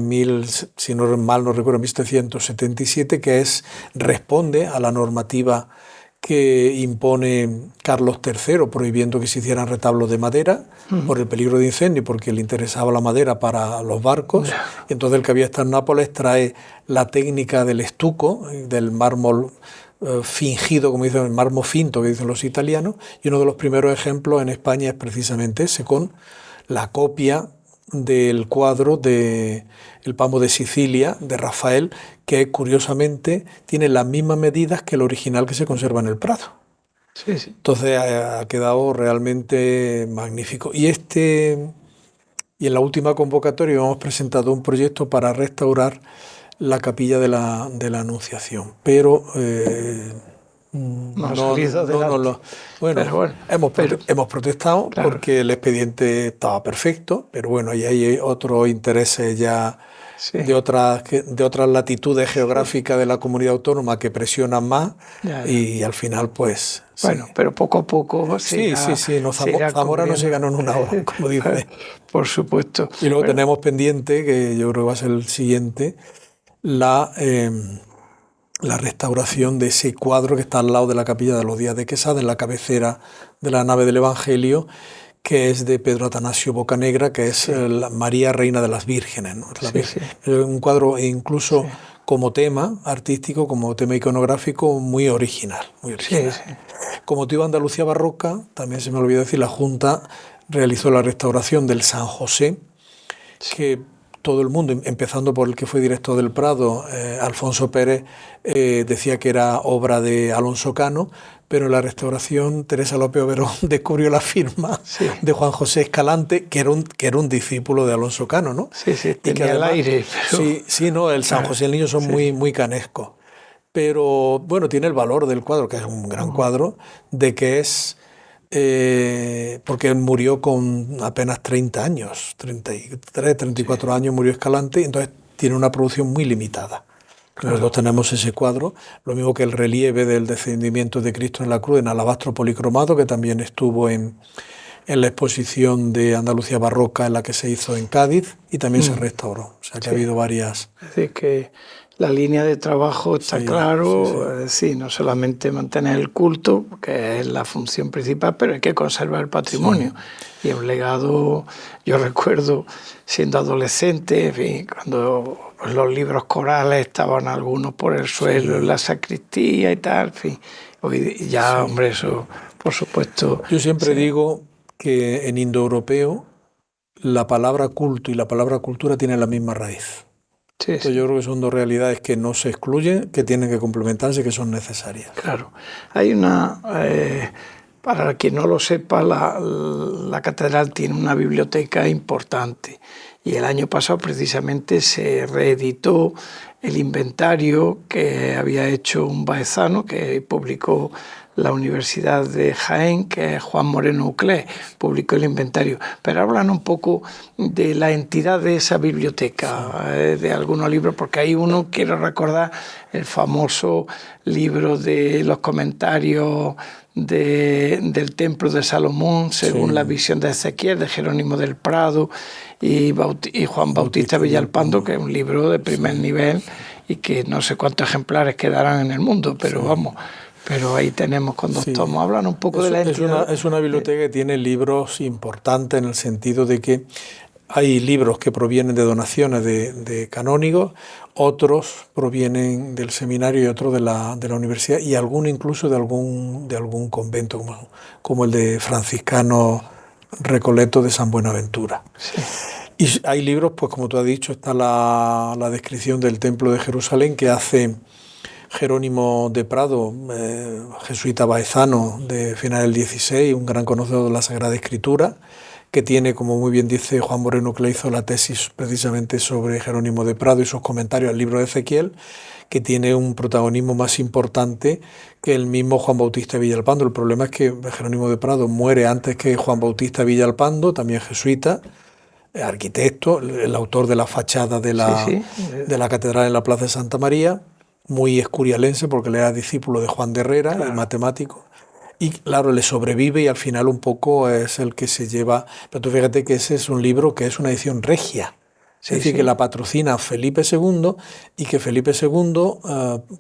si no mal no recuerdo, en 1777, que responde a la normativa que impone Carlos III, prohibiendo que se hicieran retablos de madera por el peligro de incendio, porque le interesaba la madera para los barcos. Entonces el que había estado en Nápoles trae la técnica del estuco, del mármol fingido, como dicen, el mármol finto, que dicen los italianos, y uno de los primeros ejemplos en España es precisamente ese, con la copia del cuadro de El Pamo de Sicilia, de Rafael, que curiosamente tiene las mismas medidas que el original que se conserva en el Prado. Sí, sí. Entonces ha quedado realmente magnífico. Y en la última convocatoria hemos presentado un proyecto para restaurar la capilla de la Anunciación, pero hemos protestado, claro, porque el expediente estaba perfecto, pero bueno, ahí hay otros intereses ya de otras latitudes geográficas de la comunidad autónoma que presionan más y al final pues... Bueno, pero poco a poco... Zamora no se ganó en una hora, como dice. Por supuesto. Y luego tenemos pendiente, que yo creo que va a ser el siguiente, la restauración de ese cuadro que está al lado de la capilla de los Días de Quesada, en la cabecera de la nave del Evangelio, que es de Pedro Atanasio Bocanegra, que es María Reina de las Vírgenes, ¿no? Es un cuadro incluso como tema artístico, como tema iconográfico, muy original. Muy original. Con motivo de Andalucía Barroca, también se me olvidó decir, la Junta realizó la restauración del San José, que todo el mundo, empezando por el que fue director del Prado, Alfonso Pérez, decía que era obra de Alonso Cano, pero en la restauración Teresa López Oberón descubrió la firma de Juan José Escalante, que era un discípulo de Alonso Cano, ¿no? Sí, tenía el aire. Pero... Sí, no, el San José y el Niño son muy canescos. Pero bueno, tiene el valor del cuadro, que es un gran cuadro, de que es... porque él murió con apenas 30 años, 33, 34 años murió Escalante, y entonces tiene una producción muy limitada. Nosotros tenemos ese cuadro, lo mismo que el relieve del descendimiento de Cristo en la cruz en alabastro policromado, que también estuvo en la exposición de Andalucía Barroca en la que se hizo en Cádiz y también se restauró. O sea que ha habido varias... Es decir, que la línea de trabajo está claro, no solamente mantener el culto, que es la función principal, pero hay que conservar el patrimonio. Y un legado, yo recuerdo siendo adolescente, en fin, cuando los libros corales estaban algunos por el suelo en la sacristía y tal, en fin. Hoy ya, hombre, eso, por supuesto... Yo siempre digo que en indoeuropeo la palabra culto y la palabra cultura tienen la misma raíz. Entonces yo creo que son dos realidades que no se excluyen, que tienen que complementarse, que son necesarias. Claro. Hay una... para quien no lo sepa, la catedral tiene una biblioteca importante. Y el año pasado precisamente se reeditó el inventario que había hecho un baezano que publicó la Universidad de Jaén, que es Juan Moreno Uclés, publicó el inventario. Pero hablan un poco de la entidad de esa biblioteca, de algunos libros, porque hay uno, quiero recordar, el famoso libro de los comentarios del Templo de Salomón, según la visión de Ezequiel, de Jerónimo del Prado y Juan Bautista Villalpando, que es un libro de primer nivel y que no sé cuántos ejemplares quedarán en el mundo, pero vamos... Pero ahí tenemos con dos tomos. Hablan un poco de la entidad. Es una biblioteca que tiene libros importantes en el sentido de que hay libros que provienen de donaciones de canónigos, otros provienen del seminario y otros de la universidad, y algunos incluso de algún convento, como el de franciscano Recoleto de San Buenaventura. Sí. Y hay libros, pues como tú has dicho, está la descripción del Templo de Jerusalén que hace Jerónimo de Prado, jesuita baezano de finales del 16, un gran conocedor de la Sagrada Escritura, que tiene, como muy bien dice Juan Moreno, que le hizo la tesis precisamente sobre Jerónimo de Prado y sus comentarios al libro de Ezequiel, que tiene un protagonismo más importante que el mismo Juan Bautista Villalpando. El problema es que Jerónimo de Prado muere antes que Juan Bautista Villalpando, también jesuita, arquitecto, el autor de la fachada de la catedral en la Plaza de Santa María, muy escurialense porque le era discípulo de Juan de Herrera, el matemático, y claro, le sobrevive y al final un poco es el que se lleva... Pero tú fíjate que ese es un libro que es una edición regia, es decir, que la patrocina Felipe II y que Felipe II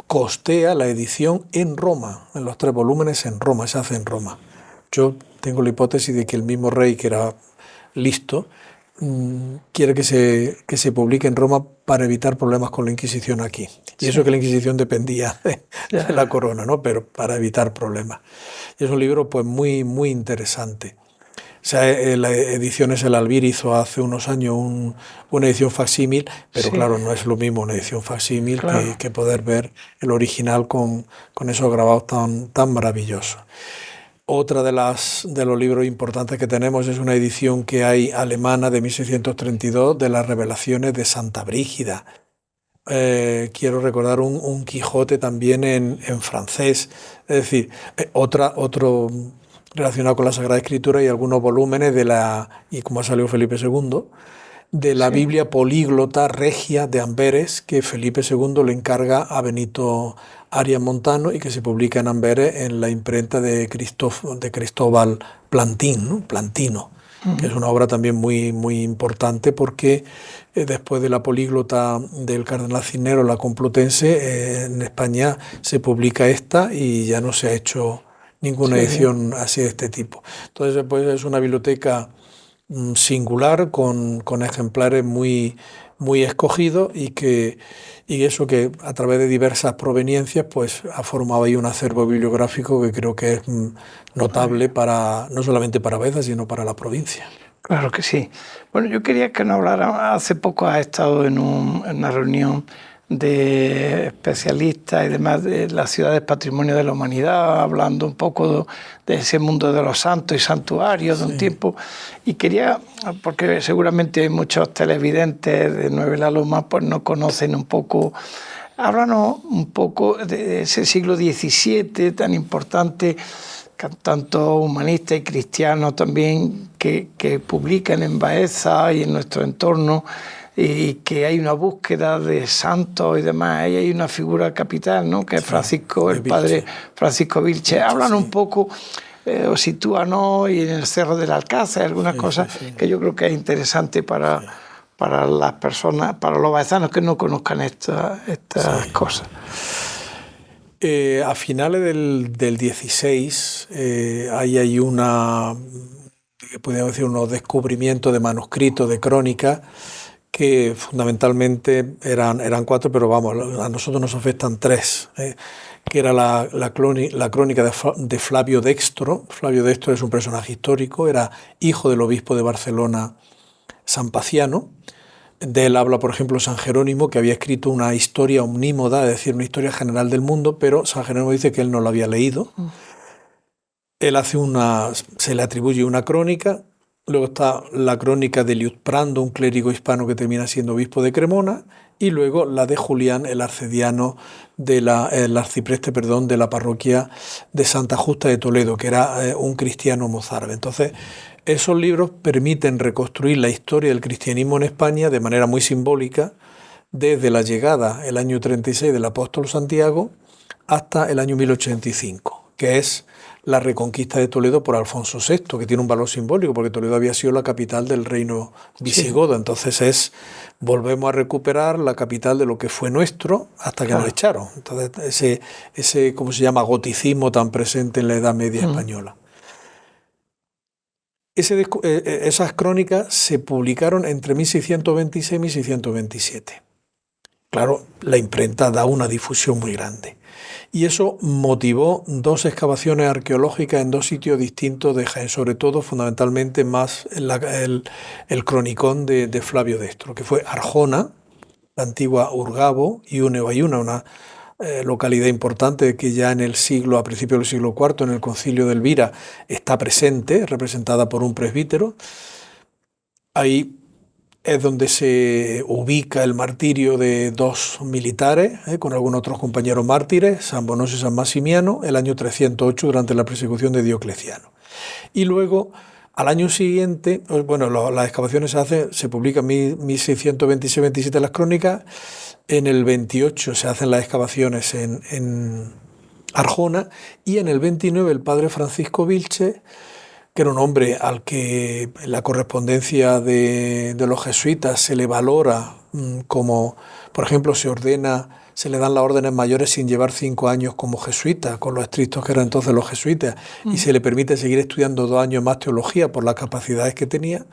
costea la edición en Roma, en los 3 volúmenes en Roma, se hace en Roma. Yo tengo la hipótesis de que el mismo rey, que era listo, quiere que se publique en Roma para evitar problemas con la Inquisición aquí. Y eso que la Inquisición dependía de la corona, ¿no? Pero para evitar problemas. Y es un libro pues muy interesante. O sea, la Ediciones El Albir hizo hace unos años una edición facsímil, pero claro, no es lo mismo una edición facsímil que poder ver el original con esos grabados tan maravillosos. Otra de los libros importantes que tenemos es una edición que hay alemana de 1632 de las Revelaciones de Santa Brígida. Quiero recordar un Quijote también en francés. Es decir, otro relacionado con la Sagrada Escritura y algunos volúmenes y como ha salido Felipe II, de la Biblia políglota regia de Amberes, que Felipe II le encarga a Benito Arias Montano y que se publica en Amberes en la imprenta de Cristóbal Plantín, ¿no? Plantino. que es una obra también muy, muy importante porque después de la políglota del cardenal Cisneros, la Complutense, en España se publica esta y ya no se ha hecho ninguna edición así de este tipo. Entonces, pues es una biblioteca singular con ejemplares muy, muy escogidos y eso que a través de diversas proveniencias pues ha formado ahí un acervo bibliográfico que creo que es notable para no solamente para Baeza, sino para la provincia. Claro que sí. Bueno, yo quería que nos hablara, hace poco has estado en una reunión de especialistas y demás de las ciudades Patrimonio de la Humanidad, hablando un poco de ese mundo de los santos y santuarios de un tiempo, y quería, porque seguramente muchos televidentes de Nueve La Loma pues no conocen un poco, háblanos un poco de ese siglo XVII tan importante, tanto humanistas y cristianos también que publican en Baeza y en nuestro entorno, y que hay una búsqueda de santos y demás. Ahí hay una figura capital, ¿no? Que es Francisco, el padre Francisco Vilche. Hablan un poco, o sitúanos, y en el Cerro del Alcázar, algunas cosas que yo creo que es interesante para las personas, para los baezanos que no conozcan estas cosas. A finales del 16 hay una, podríamos decir, unos descubrimientos de manuscritos, de crónicas, que fundamentalmente eran 4, pero vamos, a nosotros nos afectan 3, que era la crónica de Flavio Dextro. Flavio Dextro es un personaje histórico, era hijo del obispo de Barcelona, San Paciano. De él habla, por ejemplo, San Jerónimo, que había escrito una historia omnímoda, es decir, una historia general del mundo, pero San Jerónimo dice que él no lo había leído. Él se le atribuye una crónica. Luego está la crónica de Liutprando, un clérigo hispano que termina siendo obispo de Cremona, y luego la de Julián, el arcediano, el arcipreste, de la parroquia de Santa Justa de Toledo, que era un cristiano mozárabe. Entonces, esos libros permiten reconstruir la historia del cristianismo en España de manera muy simbólica, desde la llegada, el año 36, del apóstol Santiago, hasta el año 1085, que es la reconquista de Toledo por Alfonso VI, que tiene un valor simbólico, porque Toledo había sido la capital del reino visigodo. Entonces volvemos a recuperar la capital de lo que fue nuestro hasta que nos echaron. Entonces ese ¿cómo se llama?, goticismo tan presente en la Edad Media española. Esas crónicas se publicaron entre 1626 y 1627. Claro, la imprenta da una difusión muy grande. Y eso motivó 2 excavaciones arqueológicas en 2 sitios distintos de Jaén, sobre todo, fundamentalmente, más el cronicón de Flavio Dextro, que fue Arjona, la antigua Urgabo, y Unebayuna, una localidad importante que ya a principios del siglo IV, en el concilio de Elvira, está presente, representada por un presbítero. Ahí es donde se ubica el martirio de 2 militares, con algunos otros compañeros mártires, San Bonoso y San Maximiano, el año 308, durante la persecución de Diocleciano. Y luego, al año siguiente, las excavaciones se publican en 1626-27 las crónicas, en el 28 se hacen las excavaciones en Arjona, y en el 29 el padre Francisco Vilche, que era un hombre al que en la correspondencia de los jesuitas se le valora como, por ejemplo, se le dan las órdenes mayores sin llevar 5 años como jesuita, con lo estrictos que eran entonces los jesuitas, y se le permite seguir estudiando 2 años más teología por las capacidades que tenía.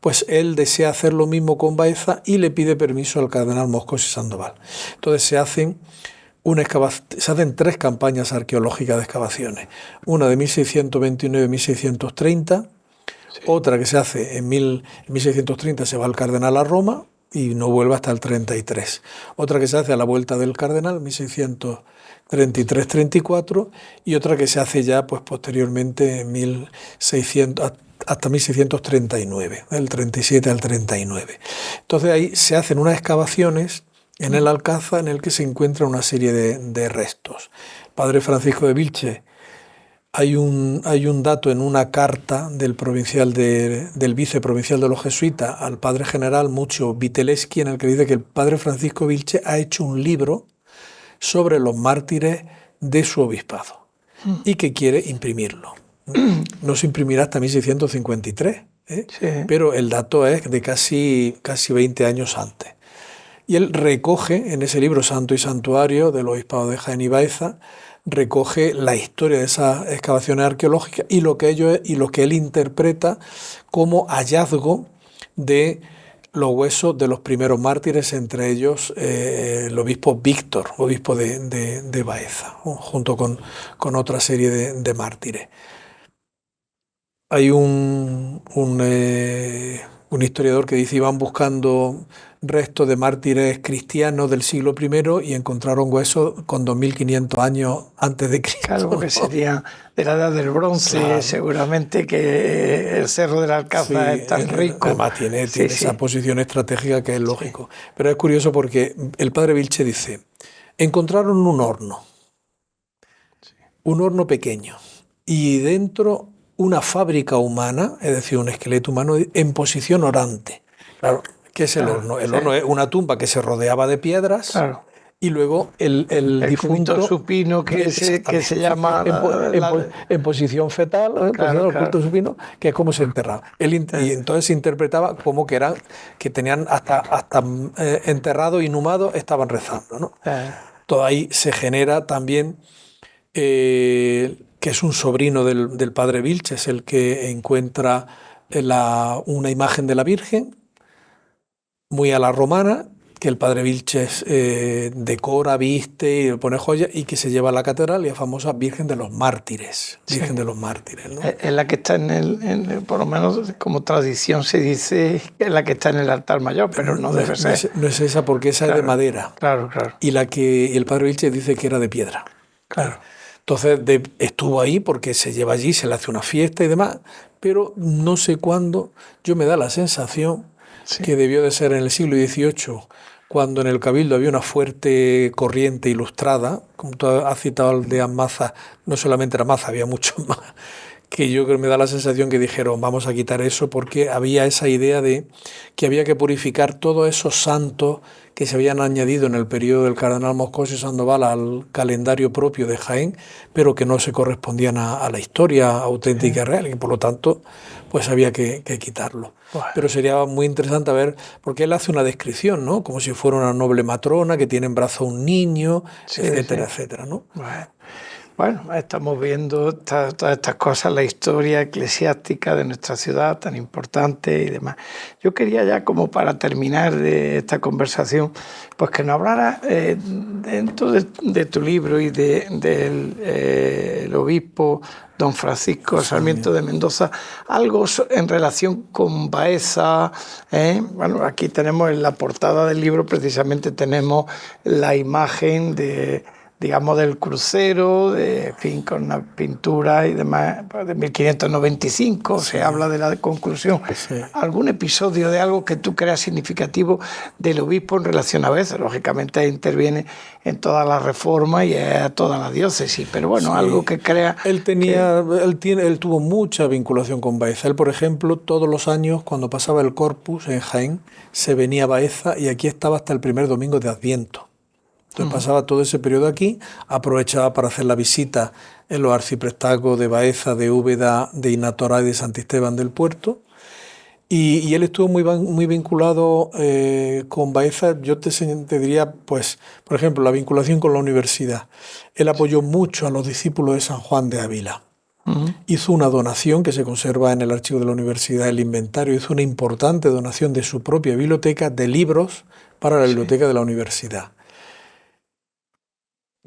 Pues él desea hacer lo mismo con Baeza y le pide permiso al cardenal Moscoso y Sandoval. Entonces se hacen 3 campañas arqueológicas de excavaciones. Una de 1629-1630, otra que se hace en 1630 se va el cardenal a Roma y no vuelve hasta el 33. Otra que se hace a la vuelta del cardenal, 1633-34, y otra que se hace ya pues posteriormente en hasta 1639, del 37 al 39. Entonces ahí se hacen unas excavaciones en el Alcázar, en el que se encuentra una serie de restos. Padre Francisco de Vilche, hay un dato en una carta del viceprovincial de los jesuitas al padre general Muccio Vitelleschi, en el que dice que el padre Francisco Vilche ha hecho un libro sobre los mártires de su obispado y que quiere imprimirlo. No se imprimirá hasta 1653. Sí. Pero el dato es de casi 20 años antes. Y él recoge en ese libro Santo y Santuario del Obispado de Jaén y Baeza, recoge la historia de esas excavaciones arqueológicas y lo que él interpreta como hallazgo de los huesos de los primeros mártires, entre ellos el obispo Víctor, obispo de Baeza, junto con otra serie de mártires. Hay un historiador que dice que iban buscando restos de mártires cristianos del siglo I y encontraron huesos con 2500 años antes de Cristo. Claro, que sería de la edad del bronce, claro. Seguramente que el Cerro del Alcázar es tan rico. Además tiene esa posición estratégica que es lógico. Sí. Pero es curioso porque el padre Vilche dice, encontraron un horno pequeño, y dentro una fábrica humana, es decir, un esqueleto humano en posición orante. Claro, ¿qué es el horno? El horno es una tumba que se rodeaba de piedras. Claro. Y luego el difunto supino que se llama en posición fetal, claro. Culto supino, que es como se enterraba. Y entonces se interpretaba como que tenían hasta enterrado, inhumado, estaban rezando, ¿no? Todo ahí se genera también que es un sobrino del padre Vilches, el que encuentra una imagen de la Virgen muy a la romana, que el padre Vilches decora, viste y le pone joyas, y que se lleva a la catedral, y la famosa Virgen de los Mártires. Virgen de los Mártires, ¿no? Es la que está por lo menos como tradición se dice, es la que está en el altar mayor, pero no debe ser. No es esa, porque esa es de madera. Claro. Y la que el padre Vilches dice que era de piedra. Claro. Entonces estuvo ahí porque se lleva allí, se le hace una fiesta y demás, pero no sé cuándo, yo me da la sensación que debió de ser en el siglo XVIII, cuando en el Cabildo había una fuerte corriente ilustrada, como tú has citado al de Maza, no solamente era Maza, había muchos más, que yo creo que me da la sensación que dijeron vamos a quitar eso, porque había esa idea de que había que purificar todos esos santos que se habían añadido en el periodo del cardenal Moscoso y Sandoval al calendario propio de Jaén, pero que no se correspondían a la historia auténtica y real, y por lo tanto pues había que quitarlo. Bueno. Pero sería muy interesante ver, porque él hace una descripción, ¿no? Como si fuera una noble matrona que tiene en brazo a un niño, etcétera, ¿no? Bueno, estamos viendo todas estas cosas, la historia eclesiástica de nuestra ciudad tan importante y demás. Yo quería ya, como para terminar de esta conversación, pues que nos hablara dentro de tu libro y del obispo don Francisco Sarmiento de Mendoza, algo en relación con Baeza. Bueno, aquí tenemos en la portada del libro, precisamente tenemos la imagen digamos, del crucero, con una pintura y demás, de 1595, se habla de la conclusión. ¿Algún episodio de algo que tú creas significativo del obispo en relación a Baeza? Lógicamente interviene en toda la reforma y a toda la diócesis, pero bueno, algo que crea... Él tuvo mucha vinculación con Baeza. Él, por ejemplo, todos los años, cuando pasaba el Corpus en Jaén, se venía a Baeza y aquí estaba hasta el primer domingo de Adviento. Entonces pasaba todo ese periodo aquí, aprovechaba para hacer la visita en los arciprestazgos de Baeza, de Úbeda, de Inatorá y de Santisteban del Puerto. Y él estuvo muy vinculado con Baeza. Yo te diría, pues, por ejemplo, la vinculación con la universidad. Él apoyó mucho a los discípulos de San Juan de Ávila. Hizo una donación que se conserva en el archivo de la universidad, el inventario. Hizo una importante donación de su propia biblioteca de libros para la biblioteca de la universidad.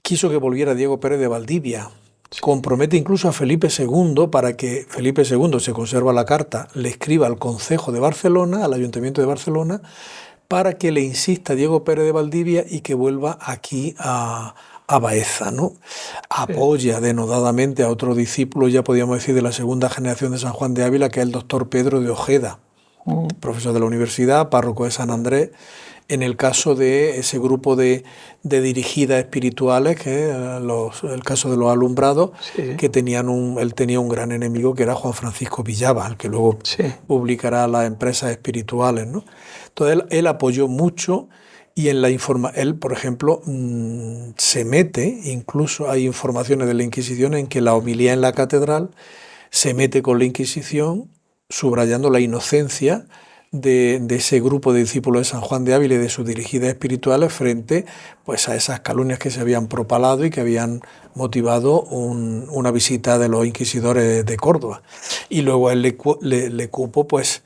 Quiso que volviera Diego Pérez de Valdivia. Compromete incluso a Felipe II para que Felipe II, se conserva la carta, le escriba al Concejo de Barcelona, al Ayuntamiento de Barcelona, para que le insista a Diego Pérez de Valdivia y que vuelva aquí a Baeza, ¿no? Apoya denodadamente a otro discípulo, ya podríamos decir, de la segunda generación de San Juan de Ávila, que es el doctor Pedro de Ojeda, profesor de la universidad, párroco de San Andrés, en el caso de ese grupo de dirigidas espirituales, que el caso de los alumbrados, que él tenía un gran enemigo que era Juan Francisco Villaba, el que luego publicará las empresas espirituales, ¿no? Entonces él apoyó mucho y él, por ejemplo, se mete, incluso hay informaciones de la Inquisición en que la homilía en la catedral se mete con la Inquisición subrayando la inocencia de ese grupo de discípulos de San Juan de Ávila y de sus dirigidas espirituales frente pues, a esas calumnias que se habían propalado y que habían motivado una visita de los inquisidores de Córdoba. Y luego a él le cupo pues,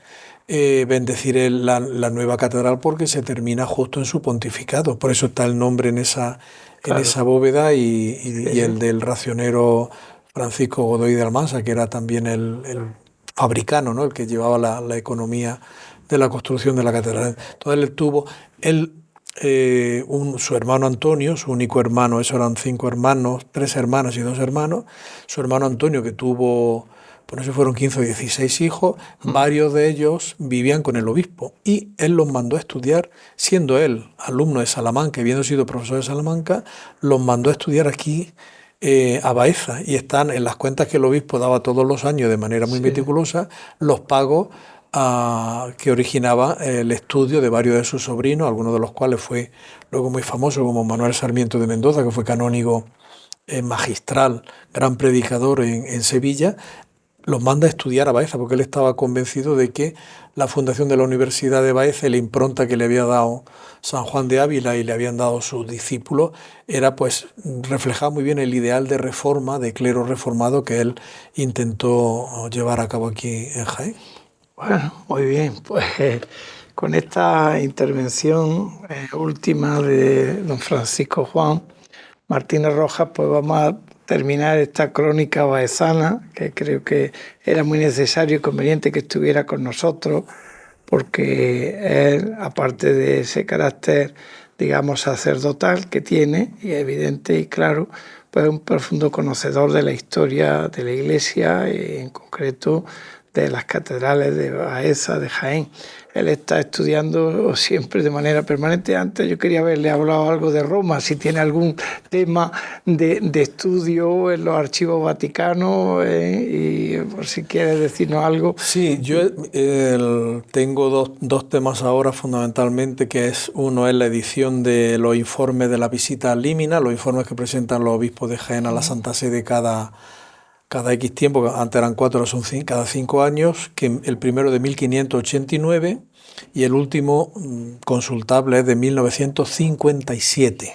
bendecir la nueva catedral porque se termina justo en su pontificado. Por eso está el nombre en esa bóveda y el del racionero Francisco Godoy de Almansa, que era también el fabricano, ¿no? El que llevaba la economía de la construcción de la catedral. Entonces su hermano Antonio, su único hermano, eso eran 5 hermanos, 3 hermanas y 2 hermanos, su hermano Antonio, que tuvo, por eso fueron 15 o 16 hijos, varios de ellos vivían con el obispo y él los mandó a estudiar, siendo él alumno de Salamanca y habiendo sido profesor de Salamanca, los mandó a estudiar aquí a Baeza, y están en las cuentas que el obispo daba todos los años de manera muy meticulosa los pagos que originaba el estudio de varios de sus sobrinos, algunos de los cuales fue luego muy famoso, como Manuel Sarmiento de Mendoza, que fue canónigo magistral, gran predicador en Sevilla. Los manda a estudiar a Baeza porque él estaba convencido de que la fundación de la Universidad de Baeza y la impronta que le había dado San Juan de Ávila y le habían dado sus discípulos era, pues, reflejaba muy bien el ideal de reforma, de clero reformado que él intentó llevar a cabo aquí en Jaén. Bueno, muy bien, pues con esta intervención última de don Francisco Juan Martínez Rojas, pues vamos a terminar esta crónica baezana, que creo que era muy necesario y conveniente que estuviera con nosotros, porque él, aparte de ese carácter, digamos, sacerdotal que tiene, y evidente y claro, pues es un profundo conocedor de la historia de la Iglesia, y en concreto de las catedrales de Baeza, de Jaén. Él está estudiando siempre de manera permanente. Antes yo quería haberle hablado algo de Roma, si tiene algún tema de estudio en los archivos vaticanos, y por si quiere decirnos algo. Sí, yo tengo dos temas ahora fundamentalmente, que uno es la edición de los informes de la visita a Límina, los informes que presentan los obispos de Jaén a la Santa Sede cada X tiempo, antes eran 4, ahora son cada 5 años, que el primero de 1589 y el último consultable es de 1957,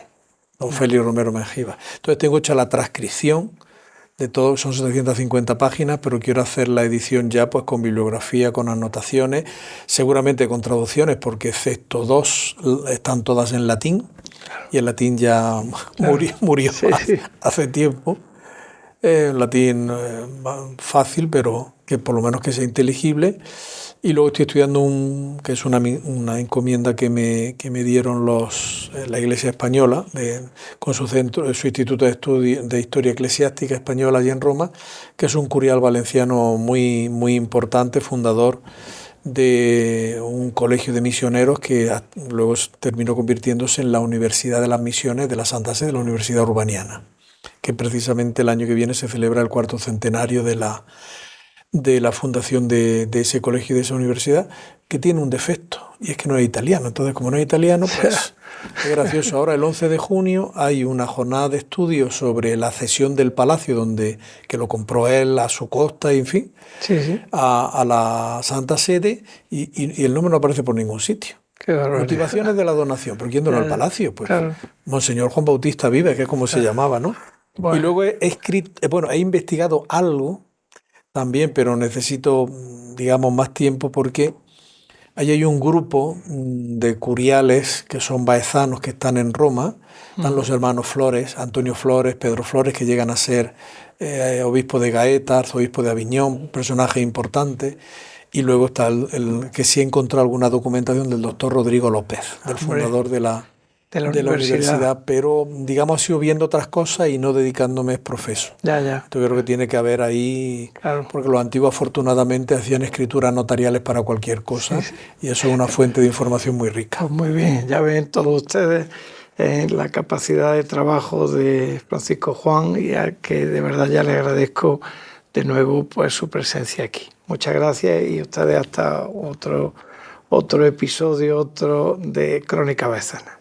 don Félix Romero Mengíbar. Entonces tengo hecha la transcripción de todo, son 750 páginas, pero quiero hacer la edición ya pues con bibliografía, con anotaciones, seguramente con traducciones, porque excepto 2 están todas en latín, y el latín ya murió hace tiempo. Latín fácil, pero que por lo menos que sea inteligible. Y luego estoy estudiando que es una encomienda que me dieron la Iglesia Española, con su Instituto de Historia Eclesiástica Española allí en Roma, que es un curial valenciano muy, muy importante, fundador de un colegio de misioneros que luego terminó convirtiéndose en la Universidad de las Misiones de la Santa Sede, la Universidad Urbaniana, que precisamente el año que viene se celebra el 4º centenario de la fundación de ese colegio y de esa universidad, que tiene un defecto, y es que no es italiano. Entonces, como no es italiano, pues es gracioso. Ahora, el 11 de junio, hay una jornada de estudio sobre la cesión del palacio, que lo compró él a su costa, en fin, a la Santa Sede, y el nombre no aparece por ningún sitio. Motivaciones de la donación, pero ¿quién donó el palacio? Pues Monseñor Juan Bautista Vives, que es como se llamaba, ¿no? Bueno. Y luego he investigado algo también, pero necesito, digamos, más tiempo, porque ahí hay un grupo de curiales que son baezanos que están en Roma. Están los hermanos Flores, Antonio Flores, Pedro Flores, que llegan a ser obispo de Gaeta, arzobispo de Aviñón, personaje importante. Y luego está el que sí encontró alguna documentación del doctor Rodrigo López, del fundador de la universidad, pero digamos ha sido viendo otras cosas y no dedicándome profeso. Entonces creo que tiene que haber ahí, porque los antiguos afortunadamente hacían escrituras notariales para cualquier cosa, y eso es una fuente de información muy rica. Pues muy bien, ya ven todos ustedes la capacidad de trabajo de Francisco Juan, y a que de verdad ya le agradezco de nuevo pues su presencia aquí. Muchas gracias, y ustedes hasta otro episodio, otro de Crónica Baezana.